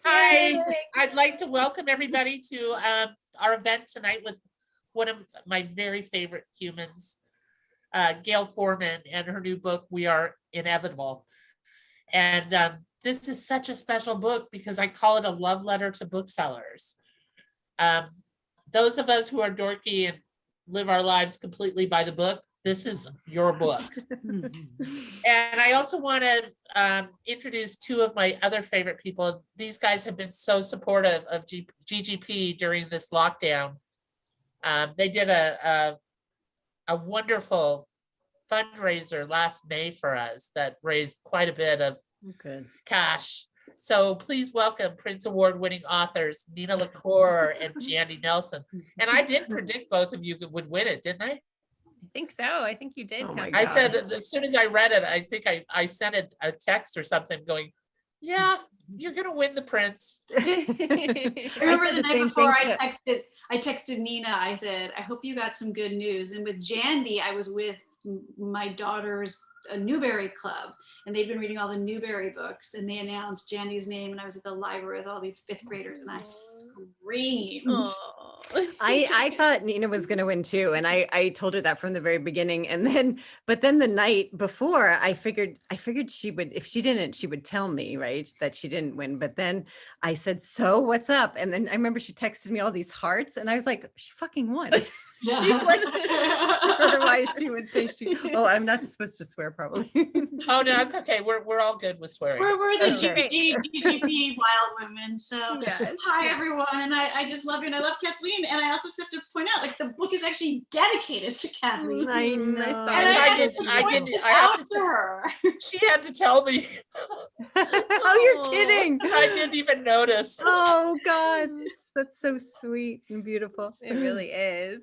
Hi, I'd like to welcome everybody to our event tonight with one of my very favorite humans, Gayle Forman, and her new book, We Are Inevitable. And this is such a special book because I call it a love letter to booksellers. Those of us who are dorky and live our lives completely by the book, this is your book. And I also want to introduce two of my other favorite people. These guys have been so supportive of GGP during this lockdown. They did a wonderful fundraiser last May for us that raised quite a bit of cash. So please welcome Prince Award winning authors Nina LaCour and Jandy Nelson. And I did predict both of you would win it, didn't I? I think so. I think you did. Oh I said as soon as I read it, I think I sent a text or something going, yeah, you're gonna win the Prince. I remember the night before I texted Nina, I said, I hope you got some good news. And with Jandy, I was with my daughter's Newbery Club, and they've been reading all the Newbery books, and they announced Jandy's name, and I was at the library with all these fifth graders, and I screamed. I thought Nina was going to win too, and I told her that from the very beginning. And but then the night before, I figured she would, if she didn't, she would tell me, right, that she didn't win. But then I said, so what's up? And then I remember she texted me all these hearts, and I was like, she fucking won. Yeah. She's like, otherwise she would say I'm not supposed to swear probably. Oh no, it's okay. We're all good with swearing. We're the Okay. GGP wild women. So Yes. hi everyone, and I just love you, and I love Kathleen, and I also just have to point out, like, the book is actually dedicated to Kathleen. I know. And I have to her. She had to tell me. Oh, you're kidding. I didn't even notice. Oh God, that's so sweet and beautiful. It really is.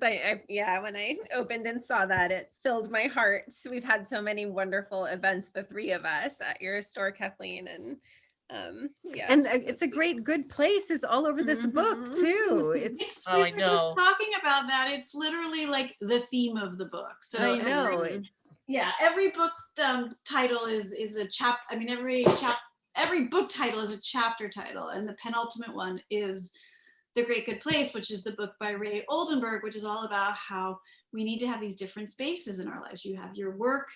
Yeah, when I opened and saw that, it filled my heart. We've had so many wonderful events, the three of us at your store, Kathleen, and yeah. And it's a great, good place is all over this book too. It's Oh, I We were know. just talking about that. It's literally like the theme of the book. So I know. every book title is a chap. I mean, every book title is a chapter title, and the penultimate one is The Great Good Place, which is the book by Ray Oldenburg, which is all about how we need to have these different spaces in our lives. You have your work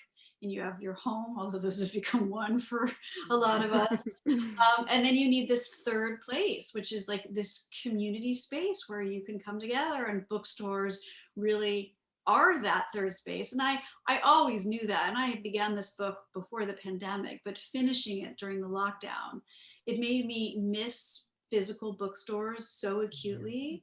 and you have your home, although those have become one for a lot of us. And then you need this third place, which is like this community space where you can come together, and bookstores really are that third space. And I always knew that. And I began this book before the pandemic, but finishing it during the lockdown, it made me miss physical bookstores so acutely.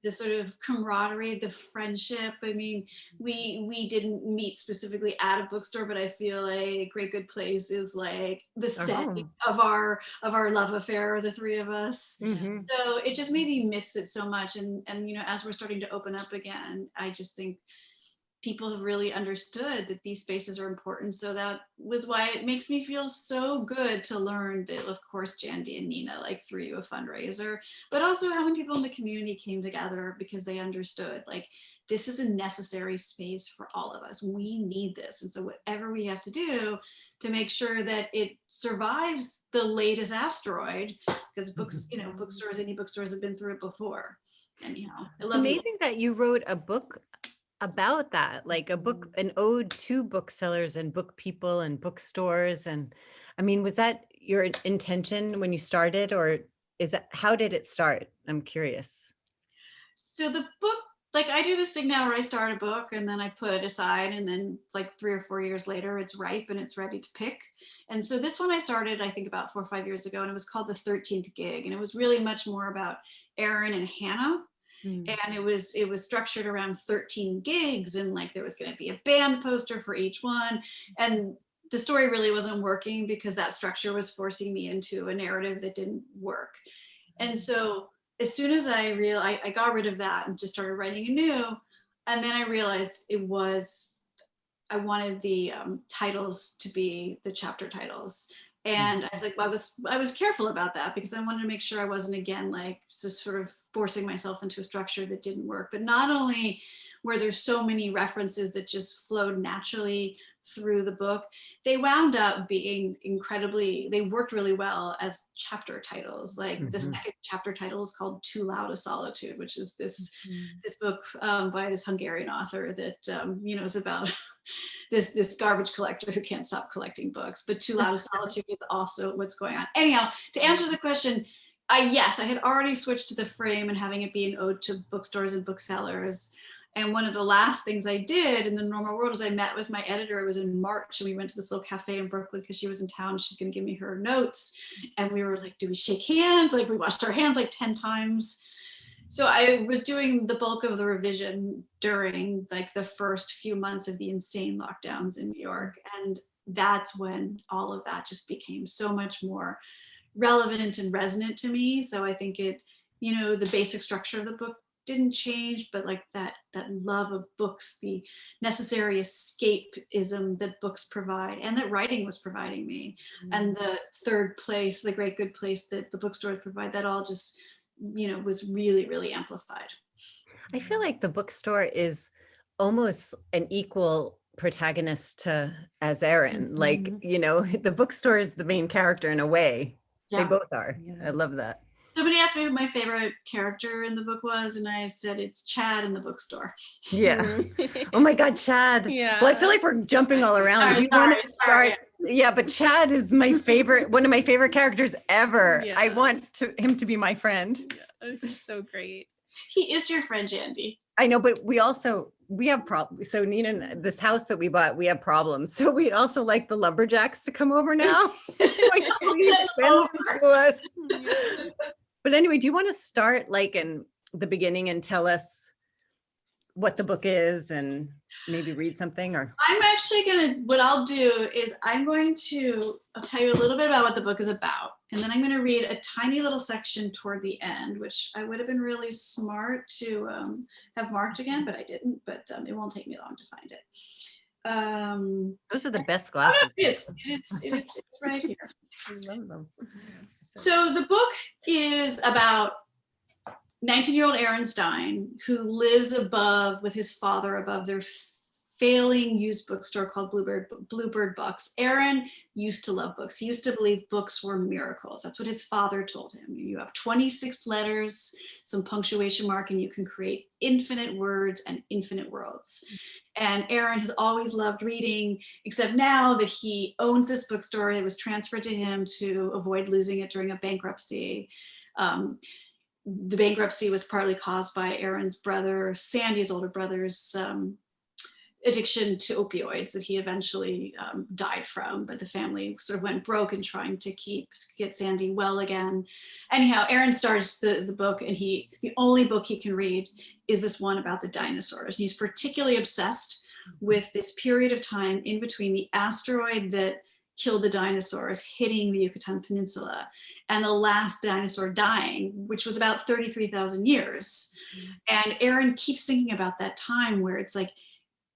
The sort of camaraderie, the friendship. I mean, we didn't meet specifically at a bookstore, but I feel like Great Good Place is like the setting of our love affair, the three of us. So it just made me miss it so much. And you know, as we're starting to open up again, I just think people have really understood that these spaces are important. So that was why it makes me feel so good to learn that, of course, Jandy and Nina like threw you a fundraiser, but also how many people in the community came together because they understood, like, this is a necessary space for all of us. We need this. And so whatever we have to do to make sure that it survives the latest asteroid, because books, you know, bookstores, any bookstores have been through it before. Anyhow, it's amazing that you wrote a book about that, like a book, an ode to booksellers and book people and bookstores. And I mean, was that your intention when you started, or how did it start? I'm curious. So the book, like, I do this thing now where I start a book and then I put it aside, and then like 3 or 4 years later, it's ripe and it's ready to pick. And so this one I started, I think, about 4 or 5 years ago, and it was called The 13th Gig. And it was really much more about Aaron and Hannah. And it was structured around 13 gigs, and like there was going to be a band poster for each one. And the story really wasn't working because that structure was forcing me into a narrative that didn't work. And so as soon as I realized, I got rid of that and just started writing anew. And then I realized I wanted the titles to be the chapter titles. And I was like, well, I was careful about that because I wanted to make sure I wasn't, again, like just sort of forcing myself into a structure that didn't work. But not only where there's so many references that just flowed naturally through the book. They wound up being they worked really well as chapter titles. Like the second chapter title is called Too Loud a Solitude, which is this book by this Hungarian author that is about this garbage collector who can't stop collecting books. But Too Loud a Solitude is also what's going on. Anyhow, to answer the question, yes, I had already switched to the frame and having it be an ode to bookstores and booksellers. And one of the last things I did in the normal world is I met with my editor. It was in March, and we went to this little cafe in Brooklyn because she was in town. She's going to give me her notes. And we were like, do we shake hands? Like, we washed our hands like 10 times. So I was doing the bulk of the revision during like the first few months of the insane lockdowns in New York. And that's when all of that just became so much more relevant and resonant to me. So I think it, the basic structure of the book didn't change, but like that love of books, the necessary escapism that books provide and that writing was providing me, and the third place, the great good place that the bookstores provide, that all just was really, really amplified. I feel like the bookstore is almost an equal protagonist as Erin. Like, the bookstore is the main character in a way. Yeah. They both are. Yeah. I love that. Somebody asked me who my favorite character in the book was, and I said it's Chad in the bookstore. Yeah. Oh my God, Chad. Yeah. Well, I feel like we're jumping all around. Do you want to start? Yeah, but Chad is my favorite, one of my favorite characters ever. Yeah. I want him to be my friend. Yeah, he's so great. He is your friend, Jandy. I know, but we have problems. So Nina, this house that we bought, we have problems. So we'd also like the lumberjacks to come over now. Like, please send them to us. But anyway, do you want to start like in the beginning and tell us what the book is and maybe read something? Or I'm actually what I'll do is I'll tell you a little bit about what the book is about. And then I'm going to read a tiny little section toward the end, which I would have been really smart to have marked again, but I didn't, but it won't take me long to find it. Those are the best glasses. It's right here. I love them. So the book is about 19-year-old Erin Stein, who lives with his father above their failing used bookstore called Bluebird Books. Erin used to love books. He used to believe books were miracles. That's what his father told him. You have 26 letters, some punctuation mark, and you can create infinite words and infinite worlds. And Erin has always loved reading, except now that he owns this bookstore, it was transferred to him to avoid losing it during a bankruptcy. The bankruptcy was partly caused by Erin's brother, Sandy's older brother's addiction to opioids that he eventually died from, but the family sort of went broke in trying to get Sandy well again. Anyhow, Erin starts the book, and the only book he can read is this one about the dinosaurs. And he's particularly obsessed with this period of time in between the asteroid that killed the dinosaurs hitting the Yucatan Peninsula and the last dinosaur dying, which was about 33,000 years. And Erin keeps thinking about that time where it's like,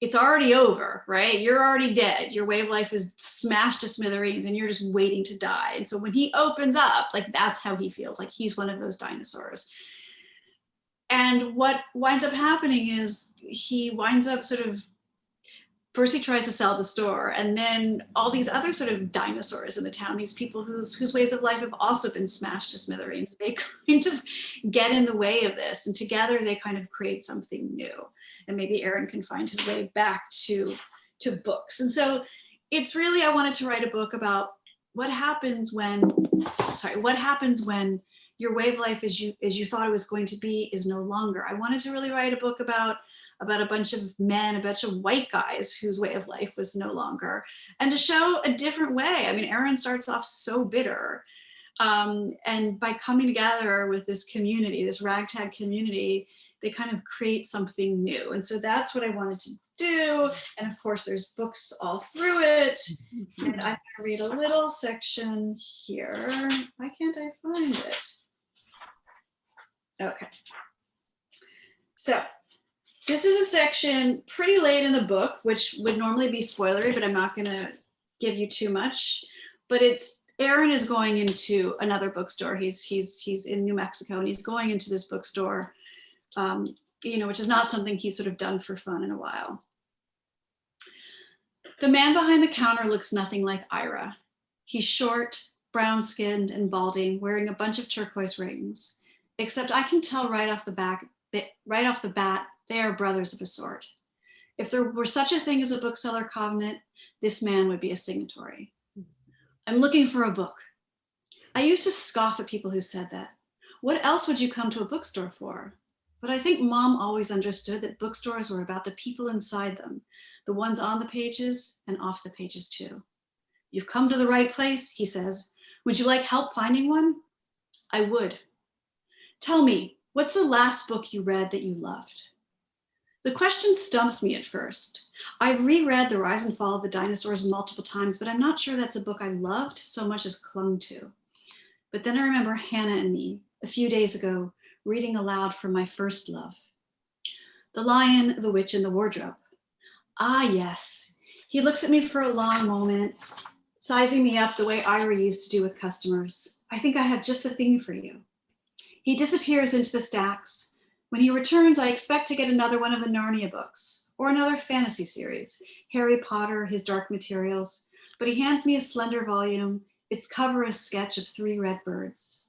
it's already over, right? You're already dead. Your way of life is smashed to smithereens and you're just waiting to die. And so when he opens up, like, that's how he feels, like he's one of those dinosaurs. And what winds up happening is he winds up first he tries to sell the store, and then all these other sort of dinosaurs in the town, these people whose ways of life have also been smashed to smithereens, they kind of get in the way of this, and together they kind of create something new. And maybe Erin can find his way back to books. And so it's really, I wanted to write a book about what happens when your way of life as you thought it was going to be is no longer. I wanted to really write a book about a bunch of men, a bunch of white guys whose way of life was no longer, and to show a different way. I mean, Erin starts off so bitter, and by coming together with this community, this ragtag community, they kind of create something new. And so that's what I wanted to do. And of course, there's books all through it. And I'm going to read a little section here. Why can't I find it? Okay. So this is a section pretty late in the book, which would normally be spoilery, but I'm not going to give you too much. But Erin is going into another bookstore. He's in New Mexico, and he's going into this bookstore which is not something he's sort of done for fun in a while. The man behind the counter looks nothing like Ira. He's short, brown-skinned and balding, wearing a bunch of turquoise rings. Except I can tell right off the bat, they are brothers of a sort. If there were such a thing as a bookseller covenant, this man would be a signatory. I'm looking for a book. I used to scoff at people who said that. What else would you come to a bookstore for? But I think Mom always understood that bookstores were about the people inside them, the ones on the pages and off the pages too. You've come to the right place, he says. Would you like help finding one? I would. Tell me, what's the last book you read that you loved? The question stumps me at first. I've reread The Rise and Fall of the Dinosaurs multiple times, but I'm not sure that's a book I loved so much as clung to. But then I remember Hannah and me, a few days ago, reading aloud from my first love. The Lion, the Witch, and the Wardrobe. Ah, yes. He looks at me for a long moment, sizing me up the way Ira used to do with customers. I think I have just the thing for you. He disappears into the stacks. When he returns, I expect to get another one of the Narnia books or another fantasy series, Harry Potter, His Dark Materials, but he hands me a slender volume, its cover a sketch of 3 red birds.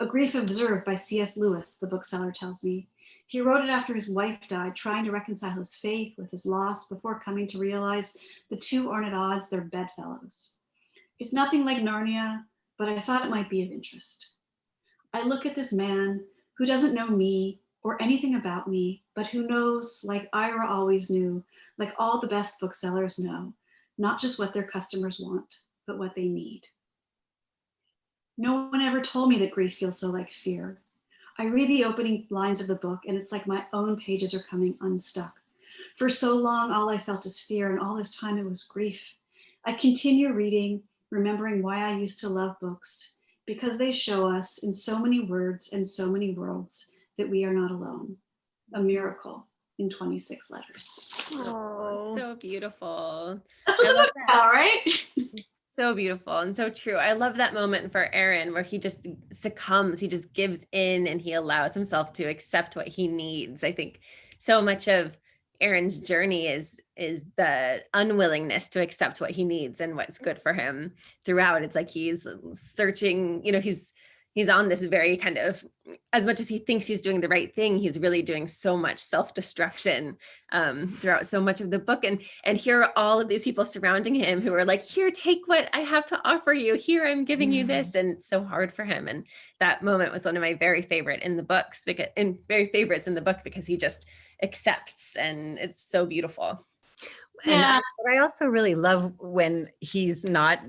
A Grief Observed by C.S. Lewis, the bookseller tells me. He wrote it after his wife died, trying to reconcile his faith with his loss before coming to realize the two aren't at odds, they're bedfellows. It's nothing like Narnia, but I thought it might be of interest. I look at this man who doesn't know me or anything about me, but who knows, like Ira always knew, like all the best booksellers know, not just what their customers want, but what they need. No one ever told me that grief feels so like fear. I read the opening lines of the book and it's like my own pages are coming unstuck. For so long, all I felt is fear, and all this time it was grief. I continue reading, remembering why I used to love books, because they show us in so many words and so many worlds that we are not alone. A miracle in 26 letters. Oh, so beautiful. That's what the book's about, right? So beautiful and so true. I love that moment for Aaron where he just succumbs, he just gives in and he allows himself to accept what he needs. I think so much of Aaron's journey is the unwillingness to accept what he needs and what's good for him throughout. It's like he's searching, he's on this very kind of, as much as he thinks he's doing the right thing, he's really doing so much self-destruction throughout so much of the book. And here are all of these people surrounding him who are like, here, take what I have to offer you. Here, I'm giving you this. And it's so hard for him. And that moment was one of my very favorites in the book because he just accepts, and it's so beautiful. And I also really love when he's not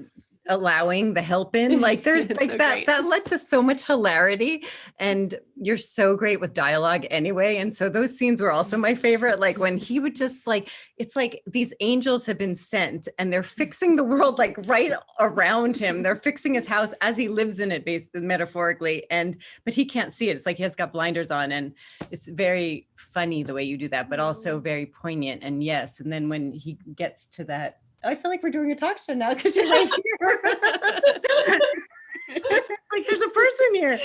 allowing the help in, like there's like so that led to so much hilarity, and you're so great with dialogue anyway. And so those scenes were also my favorite, like when he would just like, it's like these angels have been sent and they're fixing the world like right around him. They're fixing his house as he lives in it, basically metaphorically, but he can't see it. It's like he has got blinders on, and it's very funny the way you do that, but also very poignant. And yes, and then when he gets to that, I feel like we're doing a talk show now because you're right here. Like there's a person here.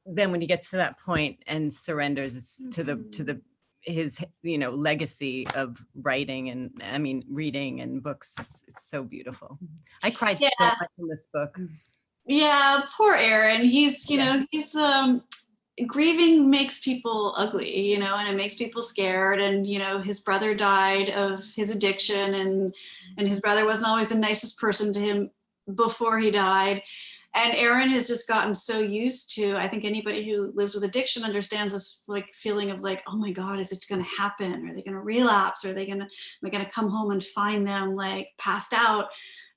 Then when he gets to that point and surrenders to his legacy of writing and reading and books, it's so beautiful. I cried so much in this book. Yeah, poor Aaron. He's grieving makes people ugly, and it makes people scared. And, his brother died of his addiction, and his brother wasn't always the nicest person to him before he died. And Aaron has just gotten so used to, I think anybody who lives with addiction understands this like feeling of like, oh my God, is it going to happen? Are they going to relapse? Am I going to come home and find them like passed out?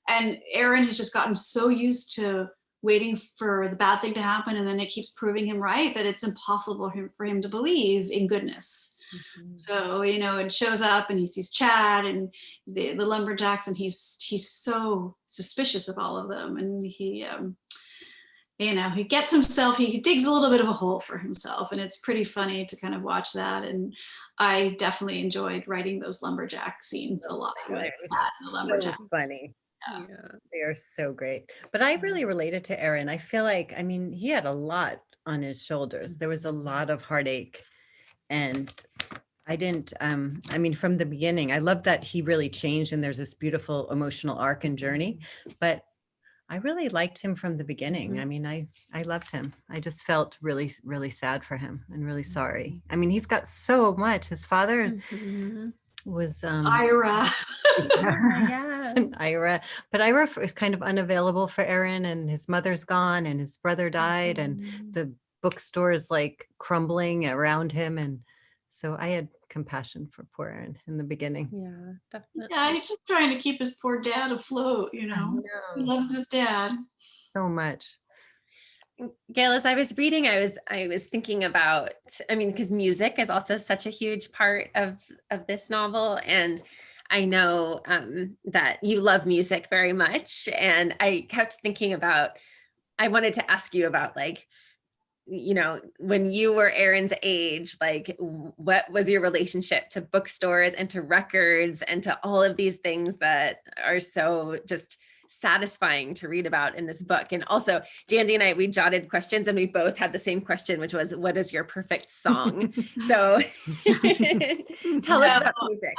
And Aaron has just gotten so used to waiting for the bad thing to happen, and then it keeps proving him right that it's impossible for him to believe in goodness. Mm-hmm. So it shows up and he sees Chad and the lumberjacks, and he's so suspicious of all of them, and he gets himself, he digs a little bit of a hole for himself, and it's pretty funny to kind of watch that. And I definitely enjoyed writing those lumberjack scenes a lot. So funny. Yeah, they are so great. But I really related to Aaron. I feel like, he had a lot on his shoulders. There was a lot of heartache, and I didn't, I mean, from the beginning, I love that he really changed and there's this beautiful emotional arc and journey, but I really liked him from the beginning. I mean, I loved him. I just felt really, really sad for him and really sorry. I mean, he's got so much. His father was Ira. Yeah. Ira, but Ira was kind of unavailable for Aaron, and his mother's gone and his brother died and the bookstore is like crumbling around him. And so I had compassion for poor Aaron in the beginning. Yeah, definitely. Yeah, he's just trying to keep his poor dad afloat, you I know. He know, loves his dad. so much. Gail, as I was reading, I was thinking about, I mean, because music is also such a huge part of this novel, and I know that you love music very much, and I kept thinking about, I wanted to ask you about, like, you know, when you were Aaron's age, like, what was your relationship to bookstores and to records and to all of these things that are so just satisfying to read about in this book? And also, Jandy and I, we jotted questions and we both had the same question, which was, what is your perfect song? So tell us about music.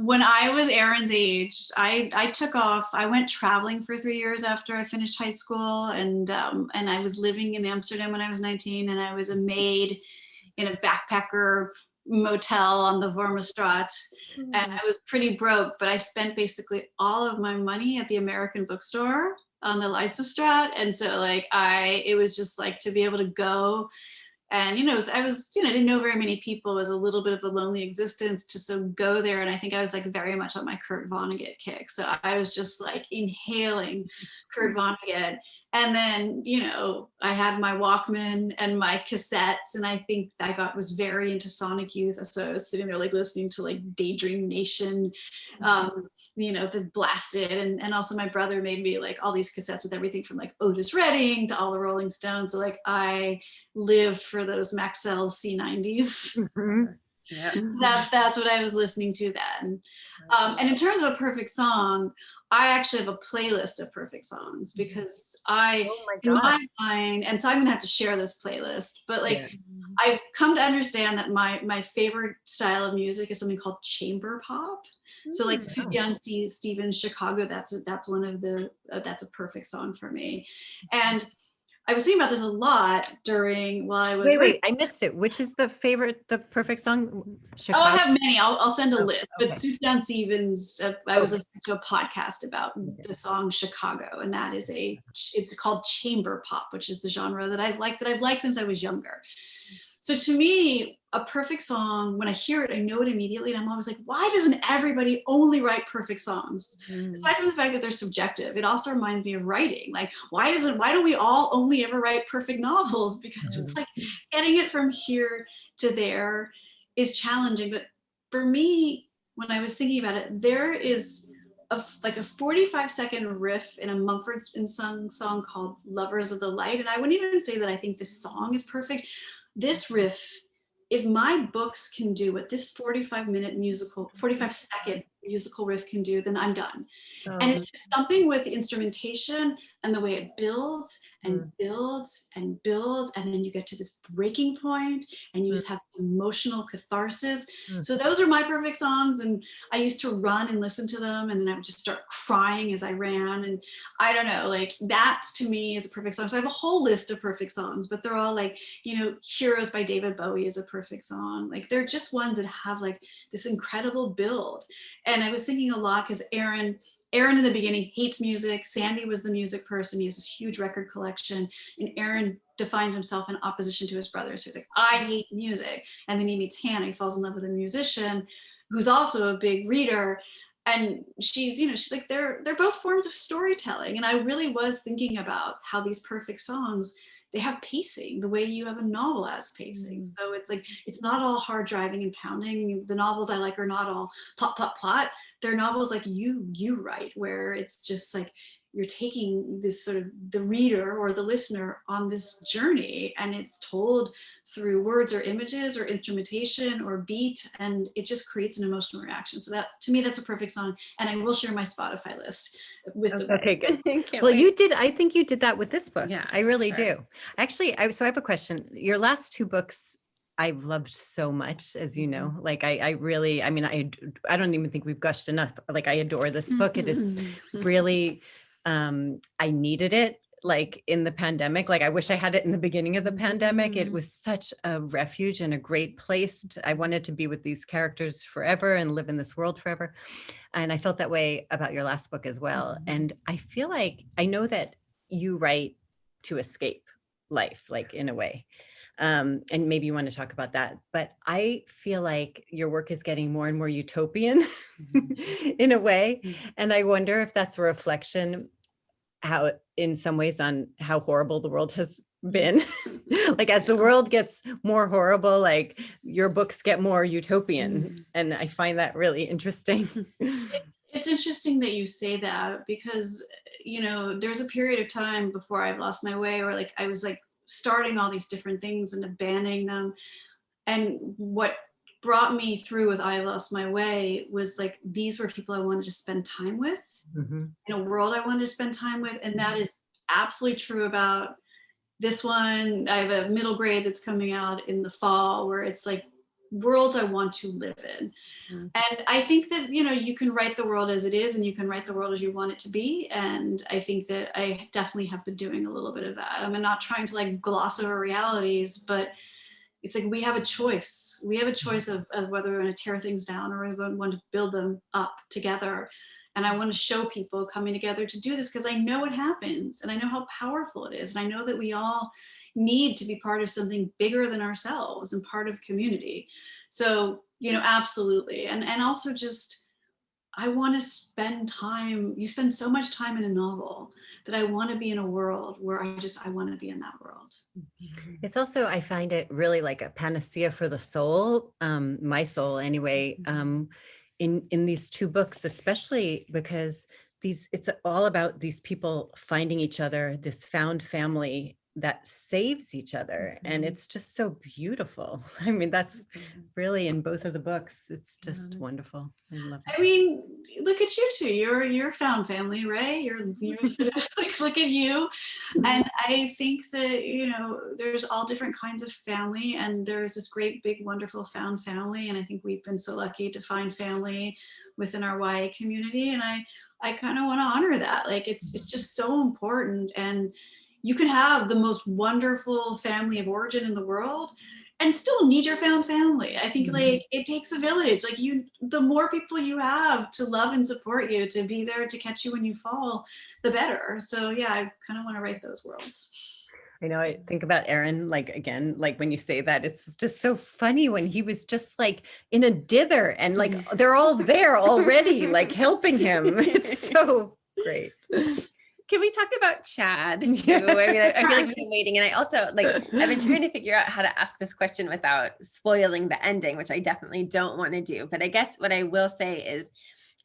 When I was Aaron's age, I took off. I went traveling for 3 years after I finished high school, and I was living in Amsterdam when I was 19, and I was a maid in a backpacker motel on the Vormstraat, and I was pretty broke, but I spent basically all of my money at the American bookstore on the Leidsestraat. And so like it was just like to be able to go, and I was I didn't know very many people. It was a little bit of a lonely existence to so go there, and I think I was like very much on my Kurt Vonnegut kick, so I was just like inhaling Kurt Vonnegut. And then I had my Walkman and my cassettes, and I think I was very into Sonic Youth, so I was sitting there like listening to like Daydream Nation, the Blasted, and also my brother made me like all these cassettes with everything from like Otis Redding to all the Rolling Stones. So like I lived for those Maxell C90s. Yeah. That's what I was listening to then. And in terms of a perfect song, I actually have a playlist of perfect songs, because in my mind, and so I'm gonna have to share this playlist, but like I've come to understand that my favorite style of music is something called chamber pop. So like Sufjan Stevens' Chicago, that's one of the that's a perfect song for me. And I was thinking about this a lot while I was Wait, I missed it. Which is the perfect song? Chicago? Oh, I have many. I'll send a list. But okay. Sufjan Stevens, I was listening to a podcast about the song Chicago, and that is it's called chamber pop, which is the genre that I've liked since I was younger. So to me, a perfect song, when I hear it, I know it immediately. And I'm always like, why doesn't everybody only write perfect songs? Aside from the fact that they're subjective, it also reminds me of writing. Like, why don't we all only ever write perfect novels? Because it's like getting it from here to there is challenging. But for me, when I was thinking about it, there is a 45-second riff in a Mumford & Sons song called Lovers of the Light. And I wouldn't even say that I think this song is perfect. This riff, if my books can do what this 45-second musical riff can do, then I'm done. And it's just something with the instrumentation and the way it builds and builds and builds, and then you get to this breaking point and you just have this emotional catharsis. So those are my perfect songs, and I used to run and listen to them, and then I would just start crying as I ran. And I don't know, like that's to me is a perfect song. So I have a whole list of perfect songs, but they're all like, Heroes by David Bowie is a perfect song. Like they're just ones that have like this incredible build. And I was thinking a lot because Aaron in the beginning hates music. Sandy was the music person. He has this huge record collection. And Aaron defines himself in opposition to his brother. So he's like, I hate music. And then he meets Hannah. He falls in love with a musician who's also a big reader. And she's like, they're both forms of storytelling. And I really was thinking about how these perfect songs, they have pacing the way you have a novel has pacing. So it's like, it's not all hard driving and pounding. The novels I like are not all plot. They're novels like you write, where it's just like, you're taking this sort of the reader or the listener on this journey, and it's told through words or images or instrumentation or beat, and it just creates an emotional reaction. So that, to me, that's a perfect song. And I will share my Spotify list with the Okay, good. Can't Well, wait. you did. I think you did that with this book. Yeah, I really sure. do. Actually, so I have a question. Your last two books, I've loved so much, as you know. Like I really, I mean, I don't even think we've gushed enough. Like I adore this book. It is really, I needed it. Like in the pandemic, like I wish I had it in the beginning of the pandemic. It was such a refuge and a great place. I wanted to be with these characters forever and live in this world forever. And I felt that way about your last book as well. And I feel like, I know that you write to escape life, like in a way. And maybe you want to talk about that, but I feel like your work is getting more and more utopian in a way. And I wonder if that's a reflection how, in some ways, on how horrible the world has been. Like as the world gets more horrible, like your books get more utopian. And I find that really interesting. It's interesting that you say that, because, you know, there's a period of time before I've lost my way, or like I was like starting all these different things and abandoning them. And what brought me through with I Lost My Way was like, these were people I wanted to spend time with, in a world I wanted to spend time with. And that is absolutely true about this one. I have a middle grade that's coming out in the fall, where it's like worlds I want to live in. And I think that, you know, you can write the world as it is, and you can write the world as you want it to be. And I think that I definitely have been doing a little bit of that. I'm not trying to like gloss over realities, but it's like we have a choice. We have a choice of whether we're going to tear things down or we want to build them up together. And I want to show people coming together to do this, because I know it happens and I know how powerful it is. And I know that we all need to be part of something bigger than ourselves and part of community. So, you know, absolutely. And also just, I want to spend time. You spend so much time in a novel that I want to be in a world where I want to be in that world. It's also, I find it really like a panacea for the soul, my soul anyway, in these two books, especially because it's all about these people finding each other, this found family that saves each other. And it's just so beautiful. I mean, that's really in both of the books. It's just wonderful. I love it. I mean, look at you two. You're found family, right? You're sort of like, look at you. And I think that, you know, there's all different kinds of family, and there's this great, big, wonderful found family. And I think we've been so lucky to find family within our YA community. And I kind of want to honor that. Like, it's just so important. And you could have the most wonderful family of origin in the world and still need your found family. I think like it takes a village. Like the more people you have to love and support you, to be there to catch you when you fall, the better. So yeah, I kind of want to write those worlds. I know, I think about Aaron, like, again, like when you say that, it's just so funny when he was just like in a dither and like, they're all there already, like helping him. It's so great. Can we talk about Chad too? I mean, I feel like we've been waiting, and I also like, I've been trying to figure out how to ask this question without spoiling the ending, which I definitely don't want to do. But I guess what I will say is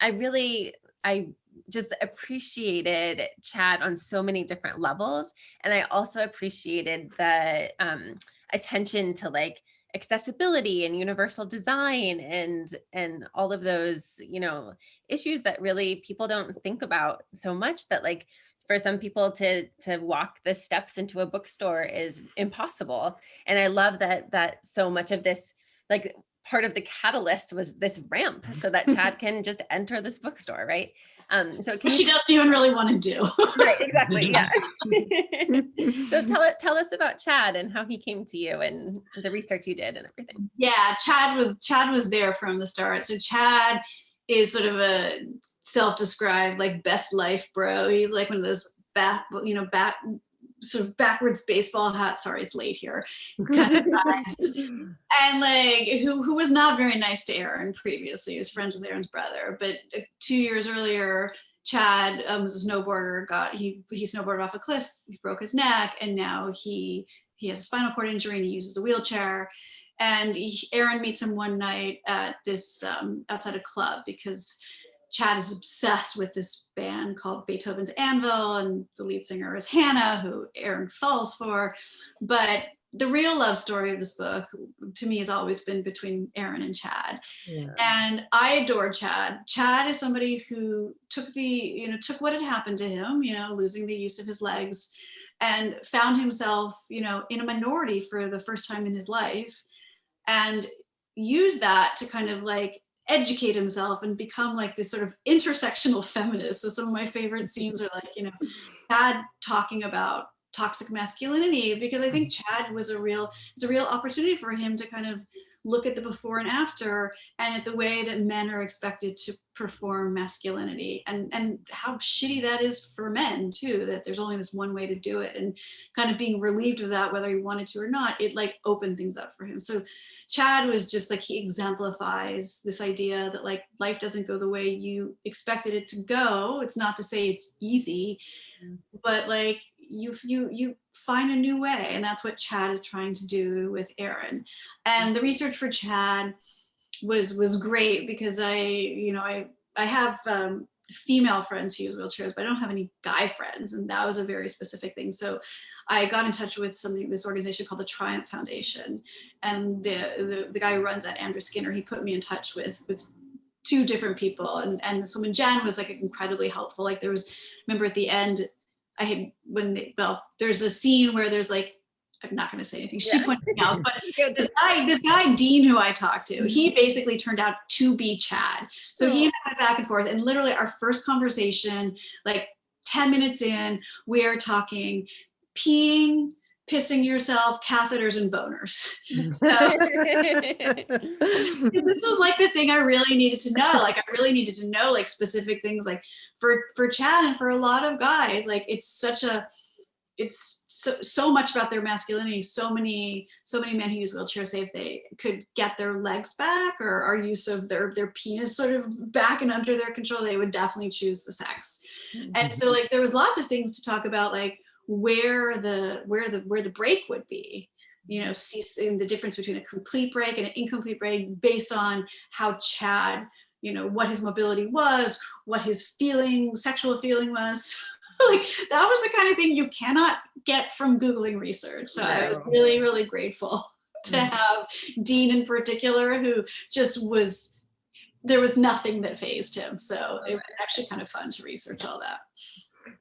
I just appreciated Chad on so many different levels. And I also appreciated the attention to like accessibility and universal design and all of those, you know, issues that really people don't think about so much, that like for some people to walk the steps into a bookstore is impossible. And I love that so much of this, like part of the catalyst was this ramp so that Chad can just enter this bookstore, right? So Which he doesn't even really want to do. Right, exactly, yeah. So tell us about Chad and how he came to you and the research you did and everything. Yeah, Chad was there from the start. So Chad is sort of a self-described like best life bro. He's like one of those sort of backwards baseball hat. Sorry, it's late here. Kind of guys. And like who was not very nice to Aaron previously. He was friends with Aaron's brother, but 2 years earlier, Chad was a snowboarder. He snowboarded off a cliff. He broke his neck, and now he has a spinal cord injury and he uses a wheelchair. And Aaron meets him one night at this outside a club, because Chad is obsessed with this band called Beethoven's Anvil, and the lead singer is Hannah, who Aaron falls for. But the real love story of this book, to me, has always been between Aaron and Chad. Yeah. And I adore Chad. Chad is somebody who took what had happened to him, losing the use of his legs, and found himself, in a minority for the first time in his life, and used that to kind of like educate himself and become like this sort of intersectional feminist. So some of my favorite scenes are like, Chad talking about toxic masculinity, because I think Chad was a real opportunity for him to kind of look at the before and after, and at the way that men are expected to perform masculinity, and how shitty that is for men too, that there's only this one way to do it, and kind of being relieved of that whether he wanted to or not. It like opened things up for him. So Chad was just like, he exemplifies this idea that like life doesn't go the way you expected it to go. It's not to say it's easy, but like you find a new way, and that's what Chad is trying to do with Aaron. And the research for Chad was great, because I have female friends who use wheelchairs, but I don't have any guy friends, and that was a very specific thing. So I got in touch with this organization called the Triumph Foundation, and the guy who runs that, Andrew Skinner, he put me in touch with two different people, and this woman Jen was like incredibly helpful. Like remember at the end, there's a scene where there's like, I'm not going to say anything. She pointed me out, but this guy Dean, who I talked to, he basically turned out to be Chad. So he and I went back and forth, and literally our first conversation, like 10 minutes in, we are talking peeing, pissing yourself, catheters, and boners. So, this was like the thing I really needed to know. Like I really needed to know like specific things, like for Chad and for a lot of guys, like it's so much about their masculinity. So many men who use wheelchairs say if they could get their legs back, or our use of their penis sort of back and under their control, they would definitely choose the sex. And so like there was lots of things to talk about, like where the break would be, seeing the difference between a complete break and an incomplete break based on how Chad, what his mobility was, what his sexual feeling was. Like that was the kind of thing you cannot get from Googling research. So I was really, really grateful to have Dean in particular, who just there was nothing that fazed him. So it was actually kind of fun to research all that.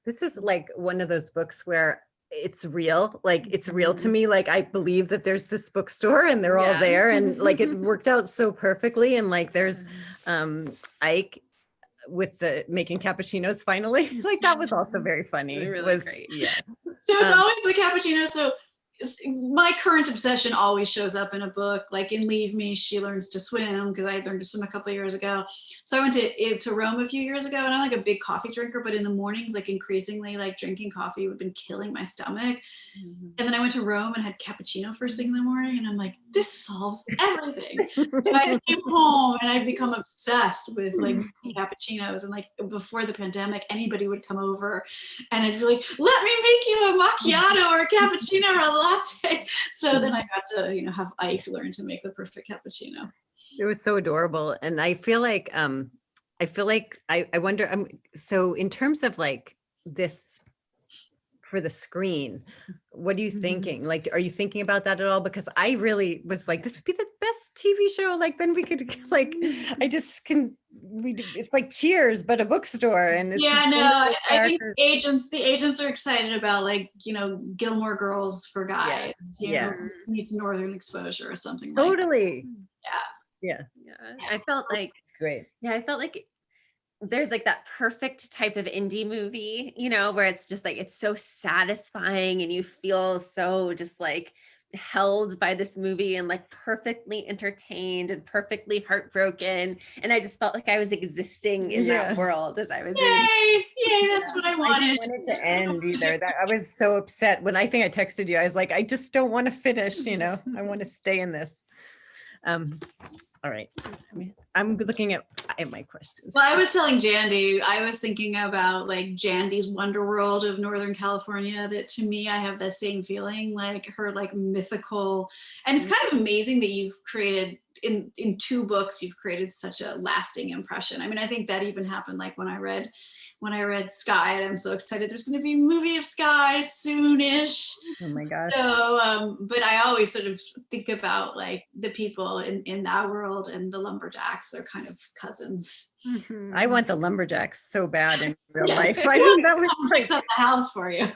This is like one of those books where it's real, like it's real to me. Like I believe that there's this bookstore and they're all there, and like it worked out so perfectly. And like there's Ike with the making cappuccinos finally, like that was also very funny. It was great. So it's always the cappuccino. So my current obsession always shows up in a book. Like in Leave Me, she learns to swim, because I learned to swim a couple of years ago. So I went to Rome a few years ago, and I'm like a big coffee drinker, but in the mornings, like increasingly, like drinking coffee would have been killing my stomach. And then I went to Rome and had cappuccino first thing in the morning, and I'm like, this solves everything. So I came home and I'd become obsessed with like cappuccinos. And like before the pandemic, anybody would come over and I'd be like, let me make you a macchiato or a cappuccino or a latte. So then I got to, have Ike learn to make the perfect cappuccino. It was so adorable. And I feel like I wonder, so in terms of like this for the screen, what are you thinking? Like, are you thinking about that at all? Because I really was like, this would be the best TV show. Like, then we could like, it's like Cheers, but a bookstore. And it's I think the agents are excited about like, Gilmore Girls for guys, needs Northern exposure or something. Totally. Yeah. I felt like great. Yeah, I felt like there's like that perfect type of indie movie, where it's just like, it's so satisfying and you feel so just like held by this movie and like perfectly entertained and perfectly heartbroken. And I just felt like I was existing in that world as I was reading. Yay, that's what I wanted. I didn't want it to end either. I was so upset when I think I texted you. I was like, I just don't want to finish, I want to stay in this. All right. I'm looking at my questions. Well, I was telling Jandy, I was thinking about like Jandy's Wonder World of Northern California, that to me, I have the same feeling, like her like mythical, and it's kind of amazing that you've created in 2 books, you've created such a lasting impression. I mean, I think that even happened like when I read Sky, and I'm so excited. There's going to be a movie of Sky soonish. Oh my gosh. So, but I always sort of think about like the people in that world and the lumberjacks. They're kind of cousins. I want the lumberjacks so bad in real Yeah. life. I mean, that was Fix up the house for you.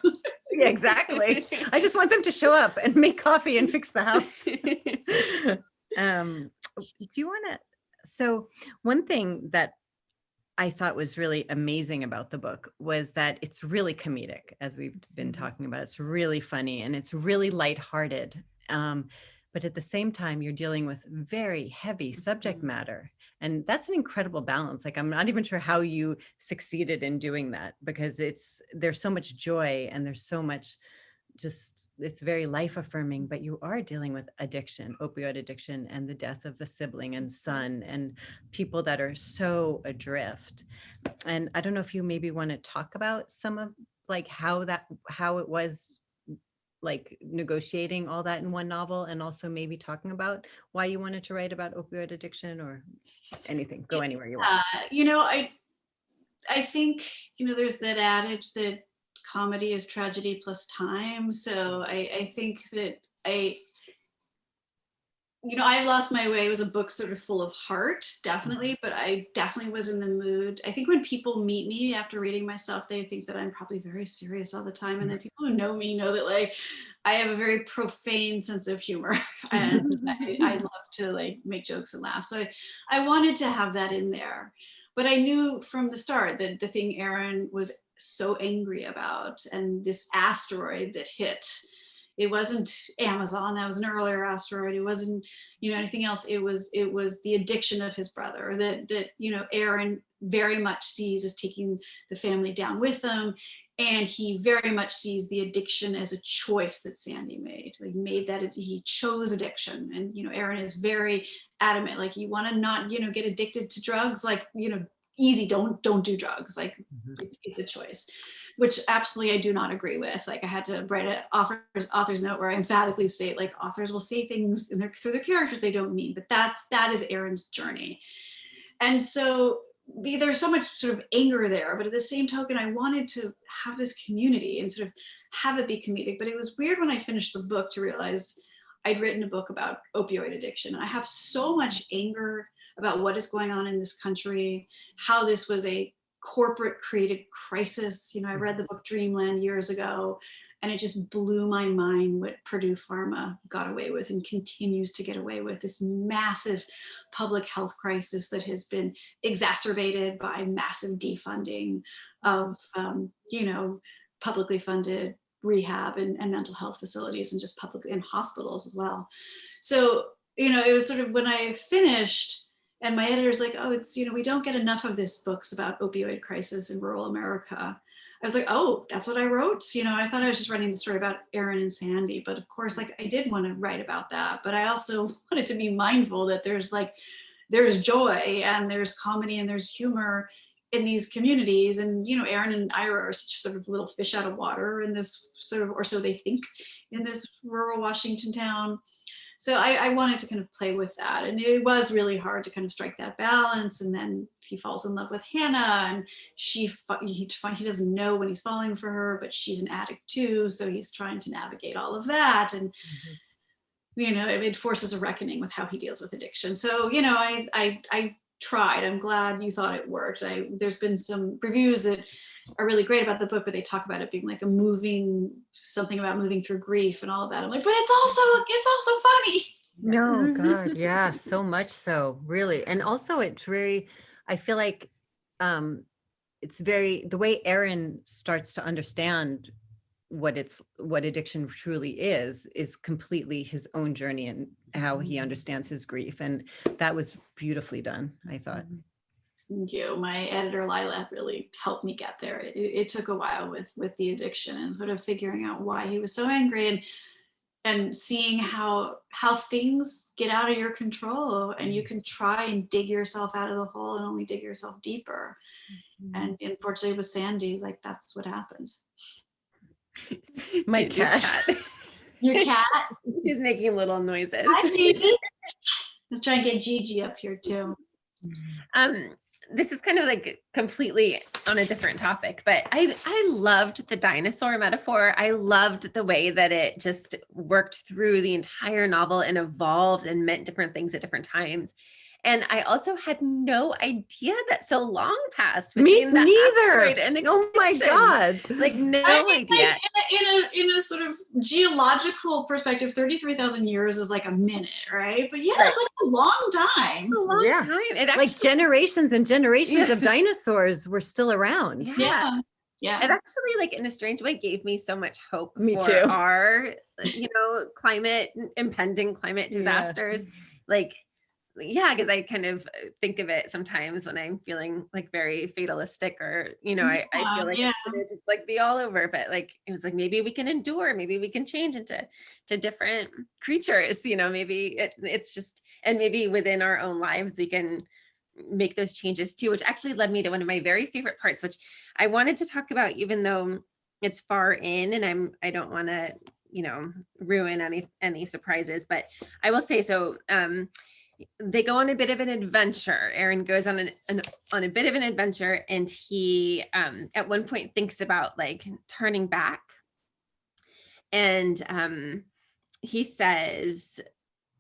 yeah, exactly. I just want them to show up and make coffee and fix the house. Do you want to? So one thing that I thought was really amazing about the book was that it's really comedic, as we've been talking about. It's really funny and it's really lighthearted. But at the same time, you're dealing with very heavy subject matter. And that's an incredible balance. Like, I'm not even sure how you succeeded in doing that, because there's so much joy and there's so much it's very life affirming, but you are dealing with addiction, opioid addiction, and the death of a sibling and son, and people that are so adrift. And I don't know if you maybe want to talk about some of like how it was like negotiating all that in one novel, and also maybe talking about why you wanted to write about opioid addiction or anything. Go anywhere you want. I think, there's that adage that comedy is tragedy plus time. So I think that I Lost My Way was a book sort of full of heart, definitely, but I definitely was in the mood. I think when people meet me after reading my stuff, they think that I'm probably very serious all the time. And then people who know me know that like I have a very profane sense of humor and I love to like make jokes and laugh. So I wanted to have that in there. But I knew from the start that the thing Aaron was so angry about, and this asteroid that hit, it wasn't Amazon, that was an earlier asteroid. It wasn't, anything else. It was the addiction of his brother that Aaron very much sees as taking the family down with him. And he very much sees the addiction as a choice that Sandy made. Like he chose addiction. And, Aaron is very adamant, like, you want to not, get addicted to drugs, like, easy, don't do drugs. Like it's a choice, which absolutely I do not agree with. Like I had to write an author's note where I emphatically state like authors will say things through their characters they don't mean, but that is Aaron's journey. And so there's so much sort of anger there, but at the same token, I wanted to have this community and sort of have it be comedic. But it was weird when I finished the book to realize I'd written a book about opioid addiction. I have so much anger about what is going on in this country, how this was a corporate created crisis. I read the book Dreamland years ago, and it just blew my mind what Purdue Pharma got away with and continues to get away with, this massive public health crisis that has been exacerbated by massive defunding of, publicly funded rehab and mental health facilities, and just publicly in hospitals as well. So, it was sort of when I finished, and my editor's like, oh, it's, we don't get enough of this books about opioid crisis in rural America. I was like, oh, that's what I wrote. I thought I was just writing the story about Aaron and Sandy, but of course, like I did want to write about that, but I also wanted to be mindful that there's joy and there's comedy and there's humor in these communities. And, Aaron and Ira are such sort of little fish out of water in this sort of, or so they think, in this rural Washington town. So I wanted to kind of play with that. And it was really hard to kind of strike that balance. And then he falls in love with Hannah, and he doesn't know when he's falling for her, but she's an addict too. So he's trying to navigate all of that. And, it forces a reckoning with how he deals with addiction. So, I tried. I'm glad you thought it worked. There's been some reviews that are really great about the book, but they talk about it being like something about moving through grief and all of that. I'm like, but it's also funny. No, God, yeah, so much so, really. And also it's very, I feel like it's very, the way Aaron starts to understand what addiction truly is completely his own journey and how he understands his grief. And that was beautifully done, I thought. Thank you. My editor, Lila, really helped me get there. It took a while with the addiction and sort of figuring out why he was so angry, and seeing how things get out of your control, and you can try and dig yourself out of the hole and only dig yourself deeper. And unfortunately with Sandy, like that's what happened. My cat. Your cat? She's making little noises. Hi, baby. Let's try and get Gigi up here too. This is kind of like completely on a different topic, but I loved the dinosaur metaphor. I loved the way that it just worked through the entire novel and evolved and meant different things at different times. And I also had no idea that so long passed Me between the neither. asteroid and extinction. Oh my God. Like no I mean, idea. like, in a sort of geological perspective, 33,000 years is like a minute, right? But yeah, Right. it's like a long time. A long Yeah. time. It actually, Like generations and generations Yes. of dinosaurs were still around. yeah. Yeah. It actually, like in a strange way, gave me so much hope Me for too. our, impending climate Yeah. disasters. Like, yeah, because I kind of think of it sometimes when I'm feeling like very fatalistic, or I feel like it's gonna just like be all over. But like it was like maybe we can endure, maybe we can change into different creatures. Maybe it's just, and maybe within our own lives we can make those changes too, which actually led me to one of my very favorite parts, which I wanted to talk about, even though it's far in and I don't want to, ruin any surprises, but I will say so. They go on a bit of an adventure. Aaron goes on on a bit of an adventure, and he at one point thinks about like turning back, and he says,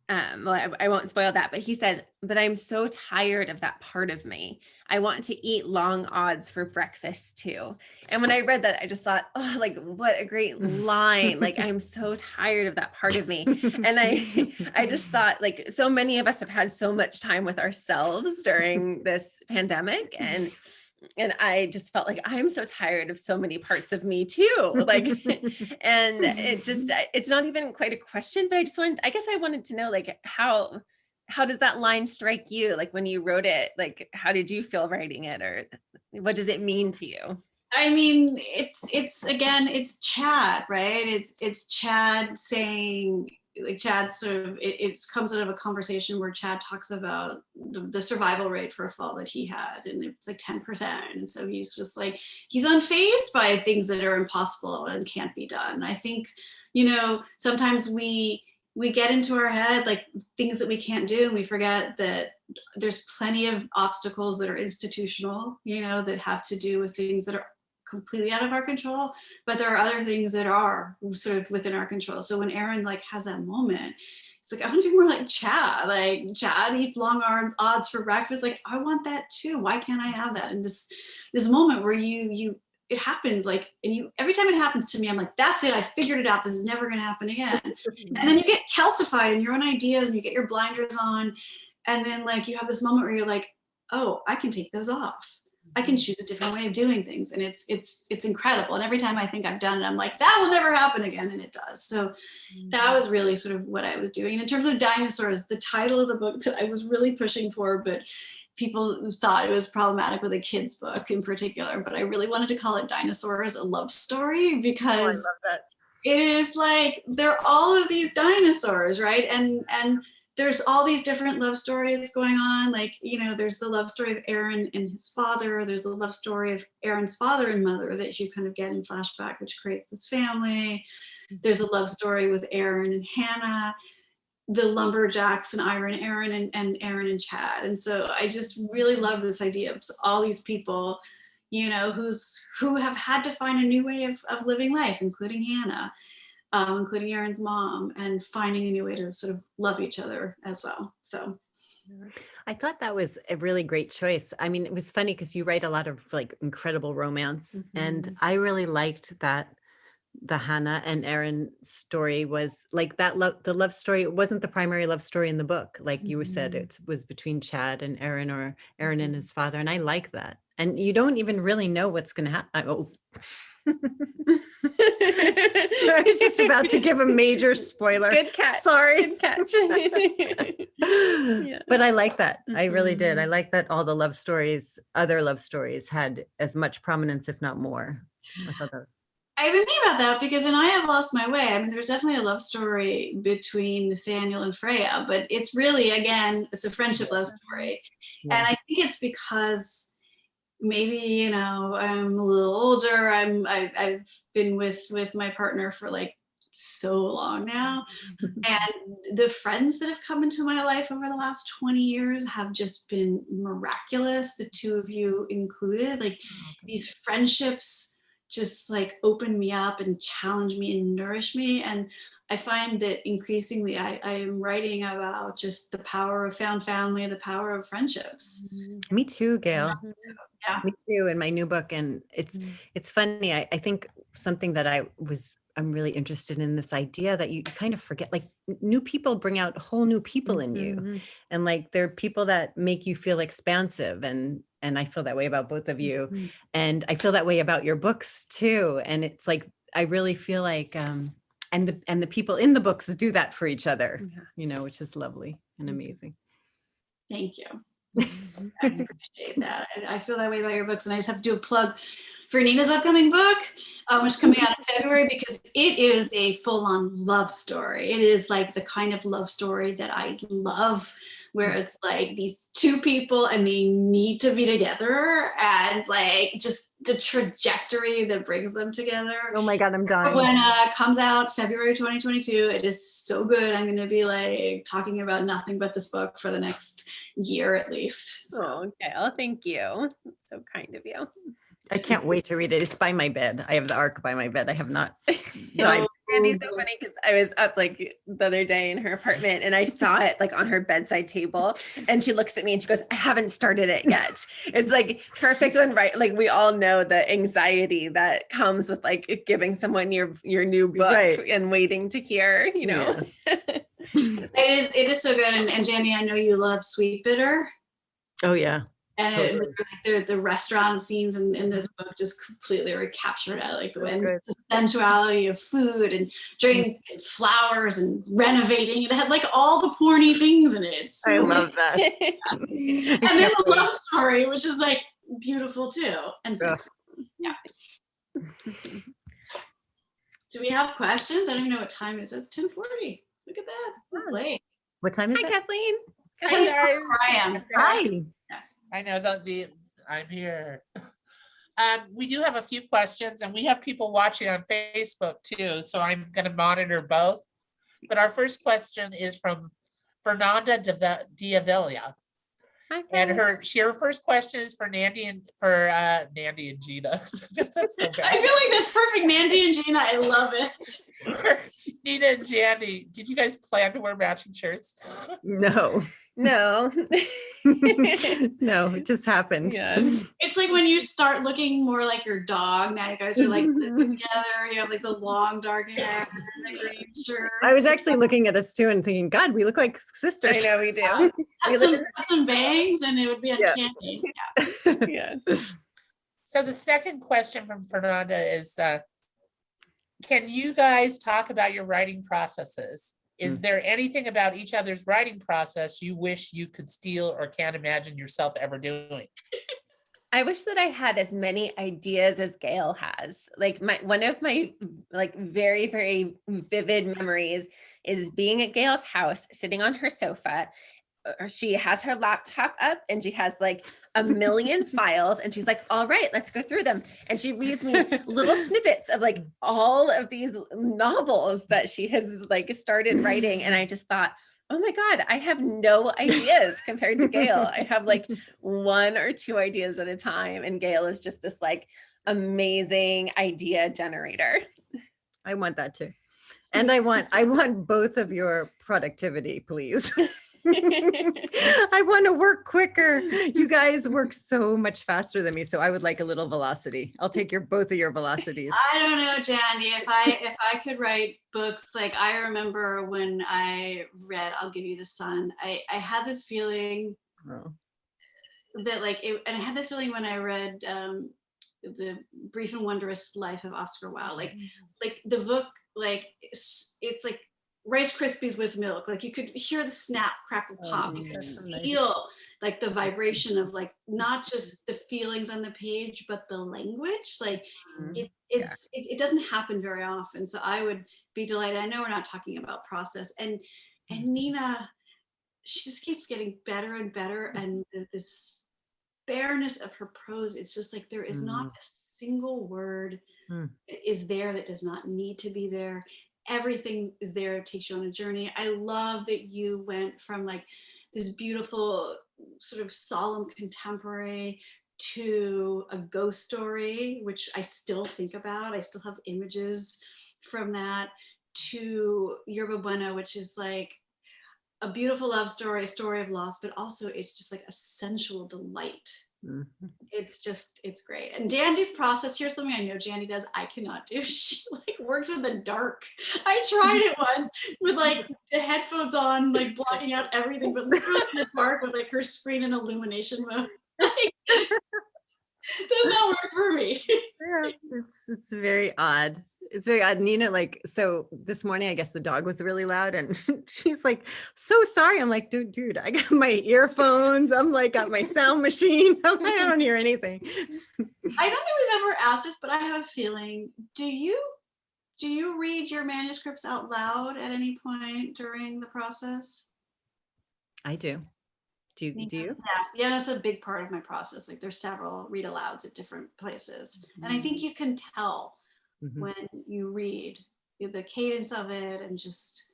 well, I won't spoil that, but he says, but I'm so tired of that part of me. I want to eat long odds for breakfast too. And when I read that, I just thought, oh, like what a great line. Like, I'm so tired of that part of me. And I just thought, like, so many of us have had so much time with ourselves during this pandemic. And I just felt like I'm so tired of so many parts of me too. Like, and it's not even quite a question, but I guess I wanted to know, like, how does that line strike you? Like when you wrote it, like, how did you feel writing it, or what does it mean to you? I mean, it's again, it's Chad, right? It's Chad saying, like Chad sort of, it comes out of a conversation where Chad talks about the survival rate for a fall that he had, and it's like 10%. And so he's just like, he's unfazed by things that are impossible and can't be done. I think, sometimes we get into our head, like things that we can't do, and we forget that there's plenty of obstacles that are institutional, that have to do with things that are completely out of our control, but there are other things that are sort of within our control. So when Aaron like has that moment, it's like, I want to be more like Chad. Like Chad eats long odds for breakfast. Like I want that too. Why can't I have that? And this moment where it happens, like, and every time it happens to me, I'm like, that's it. I figured it out. This is never going to happen again. And then you get calcified in your own ideas and you get your blinders on. And then like you have this moment where you're like, oh, I can take those off. I can choose a different way of doing things, and it's incredible. And every time I think I've done it, I'm like, that will never happen again, and it does. So that was really sort of what I was doing. And in terms of dinosaurs, the title of the book that I was really pushing for, but people thought it was problematic with a kid's book in particular, but I really wanted to call it Dinosaurs, a Love Story, because I love that. it is like, they're all of these dinosaurs, right? And there's all these different love stories going on. Like, there's the love story of Aaron and his father. There's a love story of Aaron's father and mother that you kind of get in flashback, which creates this family. There's a love story with Aaron and Hannah, the lumberjacks and Ira and Aaron, and Aaron and Chad. And so I just really love this idea of all these people, who have had to find a new way of living life, including Hannah. Including Aaron's mom, and finding a new way to sort of love each other as well. So I thought that was a really great choice. I mean, it was funny because you write a lot of like incredible romance, and I really liked that the Hannah and Aaron story was like that the love story. It wasn't the primary love story in the book. Like you said, it was between Chad and Aaron, or Aaron and his father. And I like that. And you don't even really know what's going to happen. Oh. I was just about to give a major spoiler. Good catch. Sorry. Good catch. Yeah. But I like that. I really did. I like that all the other love stories had as much prominence, if not more. I thought that was. I've been thinking about that because in I Have Lost My Way, I mean, there's definitely a love story between Nathaniel and Freya, but it's really, again, it's a friendship love story. Yeah. And I think it's because maybe, I'm a little older. I've been with my partner for like so long now. And the friends that have come into my life over the last 20 years have just been miraculous, the two of you included. Like these friendships just like open me up and challenge me and nourish me. And I find that increasingly I am writing about just the power of found family, the power of friendships. Me too, Gayle. Yeah. Me too, in my new book. And it's funny. I think something that I'm really interested in, this idea that you kind of forget, like new people bring out whole new people in you. And like they're people that make you feel expansive. And I feel that way about both of you. And I feel that way about your books too. And it's like, I really feel like, and the people in the books do that for each other, which is lovely and amazing. Thank you. I appreciate that. I feel that way about your books, and I just have to do a plug for Nina's upcoming book, which is coming out in February, because it is a full-on love story. It is like the kind of love story that I love, where it's like these two people and they need to be together, and like just the trajectory that brings them together. Oh my God, I'm dying. When it comes out February 2022, it is so good. I'm going to be like talking about nothing but this book for the next year at least. So. Oh, okay. Oh, thank you. So kind of you. I can't wait to read it. It's by my bed. I have the arc by my bed. I have not. Randy's so funny because I was up like the other day in her apartment and I saw it like on her bedside table, and she looks at me and she goes, I haven't started it yet. It's like perfect when, right? Like we all know the anxiety that comes with like giving someone your new book and waiting to hear, Yeah. It is so good. And Jandy, I know you love Sweet Bitter. Oh yeah. And totally. the restaurant scenes in this book just completely recaptured it, like the sensuality of food and drink and flowers and renovating. It had like all the porny things in it. So I love that. And then the love story, which is like beautiful too, and sexy. Yeah. Do we have questions? I don't even know what time it is. It's 10:40. Look at that. We're late. What time is it? Hi, Kathleen. Hi guys. I am. Hi. I know I'm here. We do have a few questions, and we have people watching on Facebook too, so I'm going to monitor both. But our first question is from Fernanda Diavilla. Hi, and her first question is for Nandy and Gina. That's so bad. I feel like that's perfect. Nandy and Gina, I love it. Nina and Jandy, did you guys plan to wear matching shirts? No. No. No, it just happened. Yeah. It's like when you start looking more like your dog. Now you guys are like living together. You have like the long dark hair and the green shirt. I was actually looking at us too and thinking, God, we look like sisters. I know we do. Have some bangs and it would be uncanny. Yeah. So the second question from Fernanda is, can you guys talk about your writing processes? Is there anything about each other's writing process you wish you could steal or can't imagine yourself ever doing? I wish that I had as many ideas as Gayle has. Like one of my like very, very vivid memories is being at Gayle's house, sitting on her sofa. She has her laptop up and she has like a million files, and she's like, all right, let's go through them. And she reads me little snippets of like all of these novels that she has like started writing. And I just thought, oh my God, I have no ideas compared to Gayle. I have like one or two ideas at a time. And Gayle is just this like amazing idea generator. I want that too. And I want both of your productivity, please. I want to work quicker. You guys work so much faster than me, so I would like a little velocity. I'll take both of your velocities. I don't know, Jandy. If I could write books, like I remember when I read "I'll Give You the Sun," I had this feeling that like it, and I had the feeling when I read "The Brief and Wondrous Life of Oscar Wilde." Like the book, like it's like Rice Krispies with milk. Like you could hear the snap, crackle, pop. You could feel like the vibration of like not just the feelings on the page, but the language. Like it doesn't happen very often. So I would be delighted. I know we're not talking about process, and Nina, she just keeps getting better and better, and this bareness of her prose. It's just like there is not a single word is there that does not need to be there. everything is there. It takes you on a journey. I love that you went from like this beautiful sort of solemn contemporary to a ghost story, which I still think about. I still have images from that, to Yerba Buena, which is like a beautiful love story, a story of loss, but also it's just like a sensual delight. Mhm. It's great. And Jandy's process, here's something I know Jandy does, I cannot do. She like works in the dark. I tried it once with like the headphones on, like blocking out everything, but literally in the dark with like her screen in illumination mode. Does not work for me. Yeah, it's very odd. It's very odd. Nina, like, so this morning, I guess the dog was really loud and she's like, so sorry. I'm like, dude, I got my earphones. I'm like, got my sound machine. I'm like, I don't hear anything. I don't think we've ever asked this, but I have a feeling, do you read your manuscripts out loud at any point during the process? I do. Do you? Yeah, that's a big part of my process. Like there's several read alouds at different places. And I think you can tell when you read the cadence of it, and just,